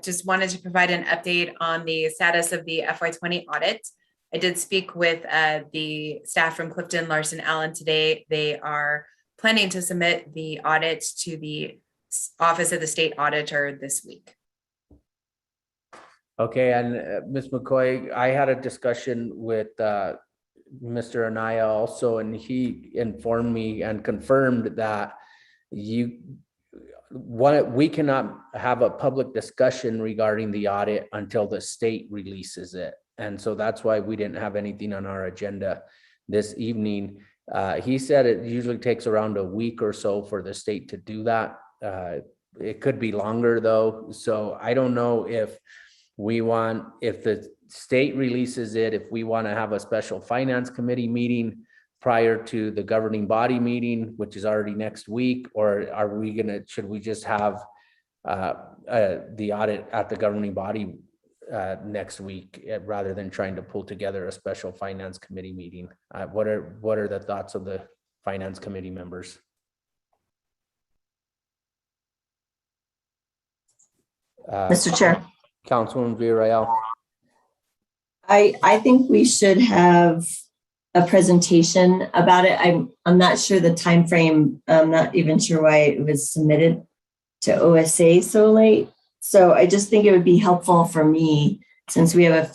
just wanted to provide an update on the status of the FY20 audit. I did speak with the staff from Clifton Larson Allen today. They are planning to submit the audit to the Office of the State Auditor this week. Okay, and Ms. McCoy, I had a discussion with Mr. Anaya also, and he informed me and confirmed that we cannot have a public discussion regarding the audit until the state releases it. And so that's why we didn't have anything on our agenda this evening. He said it usually takes around a week or so for the state to do that. It could be longer though. So I don't know if the state releases it, if we want to have a special finance committee meeting prior to the governing body meeting, which is already next week, or should we just have the audit at the governing body next week rather than trying to pull together a special finance committee meeting? What are the thoughts of the finance committee members? Mr. Chair. Councilwoman Villarreal. I think we should have a presentation about it. I'm not sure the time frame. I'm not even sure why it was submitted to OSA so late. So I just think it would be helpful for me, since we have a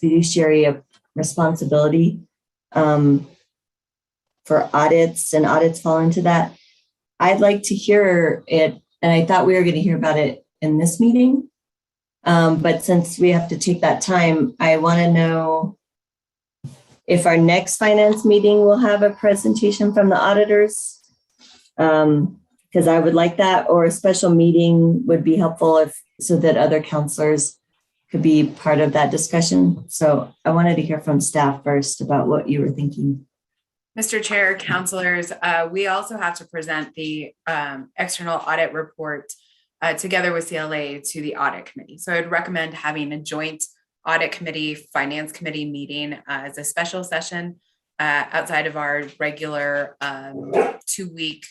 fiduciary responsibility for audits, and audits fall into that. I'd like to hear it, and I thought we were going to hear about it in this meeting. But since we have to take that time, I want to know if our next finance meeting will have a presentation from the auditors, because I would like that, or a special meeting would be helpful so that other counselors could be part of that discussion. So I wanted to hear from staff first about what you were thinking. Mr. Chair, councilors, we also have to present the external audit report together with CLA to the audit committee. So I'd recommend having a joint audit committee, finance committee meeting as a special session outside of our regular 2-week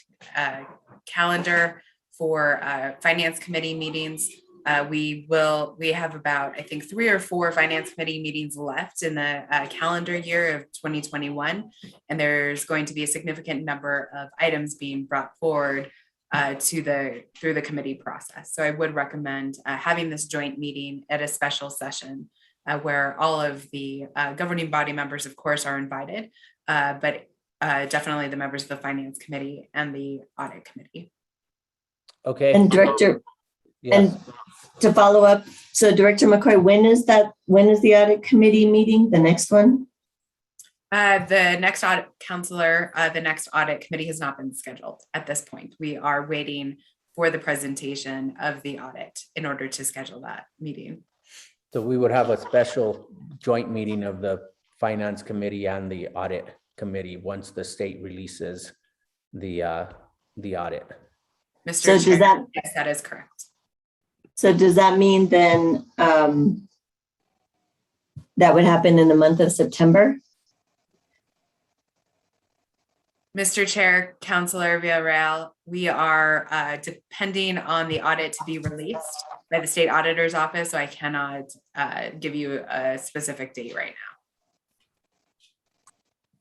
calendar for finance committee meetings. We have about, I think, 3 or 4 finance committee meetings left in the calendar year of 2021. And there's going to be a significant number of items being brought forward through the committee process. So I would recommend having this joint meeting at a special session where all of the governing body members, of course, are invited, but definitely the members of the Finance Committee and the Audit Committee. Okay. And Director, Yes. and to follow up, so Director McCoy, when is the audit committee meeting? The next one? The next audit counselor, the next audit committee has not been scheduled at this point. We are waiting for the presentation of the audit in order to schedule that meeting. So we would have a special joint meeting of the Finance Committee and the Audit Committee once the state releases the audit. Mr. So does Chair, that- yes, that is correct. So does that mean then that would happen in the month of September? Mr. Chair, Councilor Villarreal, we are depending on the audit to be released by the state auditor's office, so I cannot give you a specific date right now.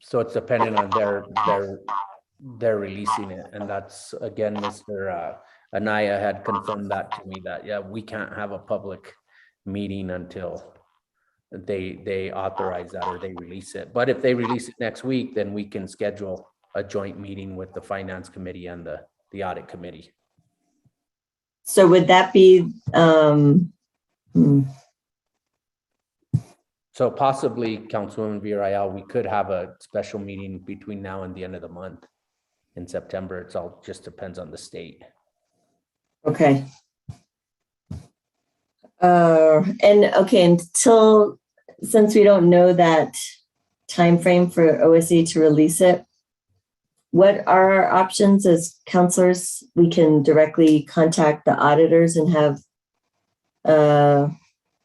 So it's dependent on their releasing it. And that's, again, Mr. Anaya had confirmed that to me that, yeah, we can't have a public meeting until they authorize that or they release it. But if they release it next week, then we can schedule a joint meeting with the Finance Committee and the Audit Committee. So would that be, So possibly, Councilwoman Villarreal, we could have a special meeting between now and the end of the month in September. It's all just depends on the state. okay. Since we don't know that time frame for OSA to release it, what are our options as counselors? We can directly contact the auditors and have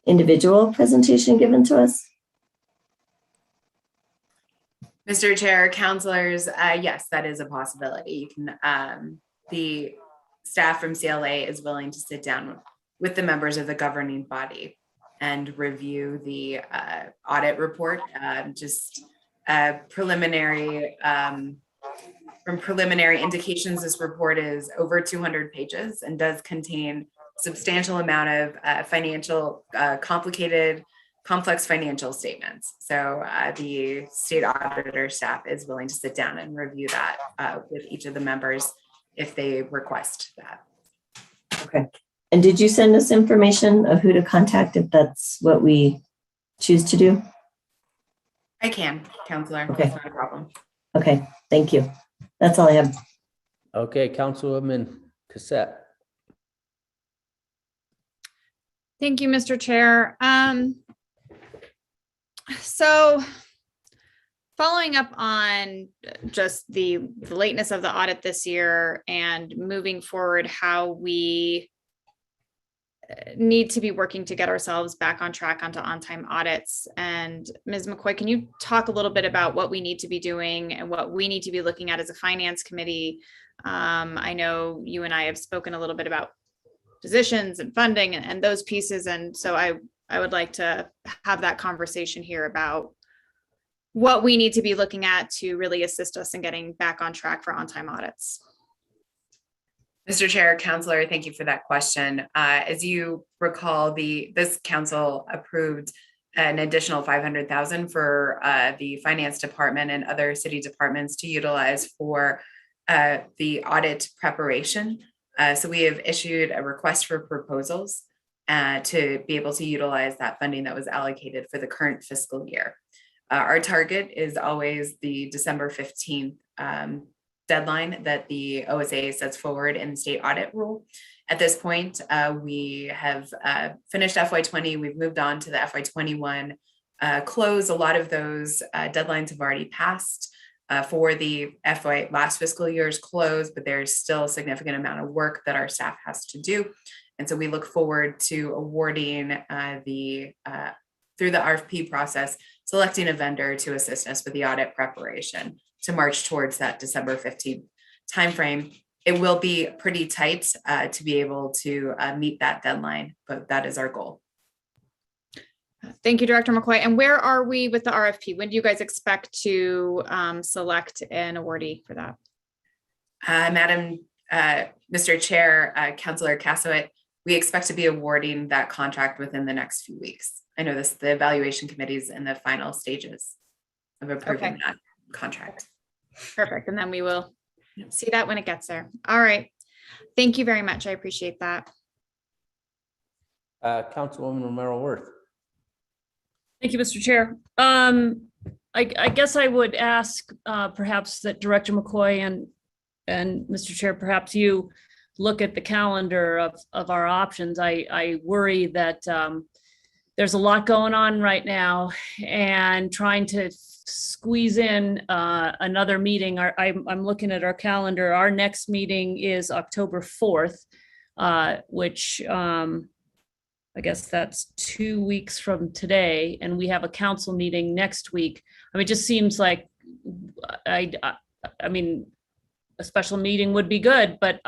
individual presentation given to us? Mr. Chair, councilors, yes, that is a possibility. You can, the staff from CLA is willing to sit down with the members of the governing body and review the audit report. Just preliminary, from preliminary indications, this report is over 200 pages and does contain substantial amount of financial, complex financial statements. So the state auditor staff is willing to sit down and review that with each of the members if they request that. Okay. And did you send us information of who to contact if that's what we choose to do? I can, Counselor. Okay. That's not a problem. Okay, thank you. That's all I have. Okay, Councilwoman Cassette. Thank you, Mr. Chair. So following up on just the lateness of the audit this year and moving forward, how we need to be working to get ourselves back on track onto on-time audits. And Ms. McCoy, can you talk a little bit about what we need to be doing and what we need to be looking at as a finance committee? I know you and I have spoken a little bit about positions and funding and those pieces. And so I would like to have that conversation here about what we need to be looking at to really assist us in getting back on track for on-time audits. Mr. Chair, Counselor, thank you for that question. As you recall, this council approved an additional $500,000 for the finance department and other city departments to utilize for the audit preparation. So we have issued a request for proposals to be able to utilize that funding that was allocated for the current fiscal year. Our target is always the December 15th deadline that the OSA sets forward in the state audit rule. At this point, we have finished FY20. We've moved on to the FY21 close. A lot of those deadlines have already passed for the last fiscal year's close, but there's still a significant amount of work that our staff has to do. And so we look forward to awarding through the RFP process, selecting a vendor to assist us with the audit preparation to march towards that December 15th timeframe. It will be pretty tight to be able to meet that deadline, but that is our goal. Thank you, Director McCoy. And where are we with the RFP? When do you guys expect to select an awardee for that? Mr. Chair, Councilor Casawit, we expect to be awarding that contract within the next few weeks. I know the evaluation committee is in the final stages of approving Okay. that contract. Perfect. And then we will see that when it gets there. All right. Thank you very much. I appreciate that. Councilwoman Romero Worth. Thank you, Mr. Chair. I guess I would ask perhaps that Director McCoy and Mr. Chair, perhaps you look at the calendar of our options. I worry that there's a lot going on right now, and trying to squeeze in another meeting. I'm looking at our calendar. Our next meeting is October 4th, which I guess that's 2 weeks from today, and we have a council meeting next week. I mean, it just seems like I mean, a special meeting would be good, but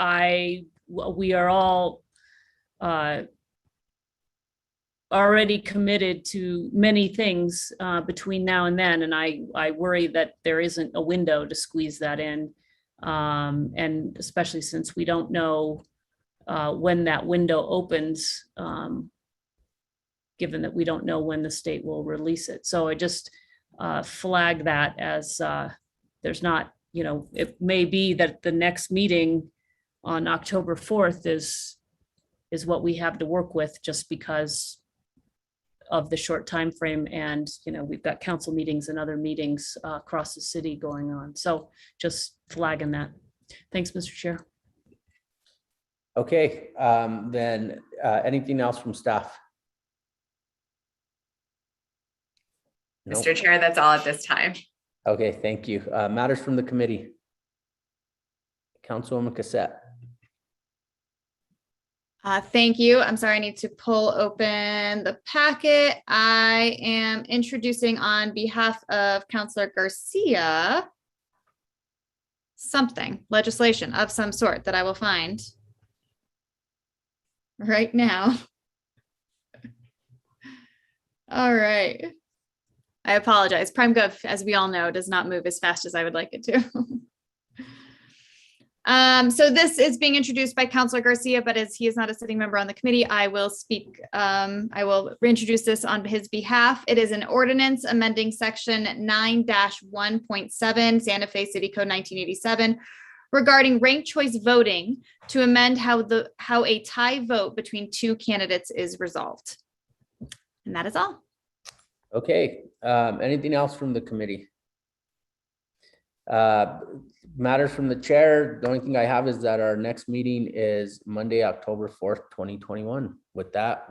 we are all already committed to many things between now and then, and I worry that there isn't a window to squeeze that in, and especially since we don't know when that window opens, given that we don't know when the state will release it. So I just flag that as there's not, it may be that the next meeting on October 4th is what we have to work with, just because of the short time frame, and we've got council meetings and other meetings across the city going on. So just flagging that. Thanks, Mr. Chair. Okay, then anything else from staff? Nope. Mr. Chair, that's all at this time. Okay, thank you. Matters from the committee. Councilwoman Cassette. Thank you. I'm sorry, I need to pull open the packet. I am introducing on behalf of Councilor Garcia legislation of some sort that I will find right now. All right. I apologize. PrimeGov, as we all know, does not move as fast as I would like it to. So this is being introduced by Councilor Garcia, but as he is not a sitting member on the committee, I will speak. I will reintroduce this on his behalf. It is an ordinance amending section 9-1.7 Santa Fe City Code 1987 regarding ranked choice voting to amend how a tie vote between two candidates is resolved. And that is all. Okay, anything else from the committee? Matters from the chair. The only thing I have is that our next meeting is Monday, October 4th, 2021. With that,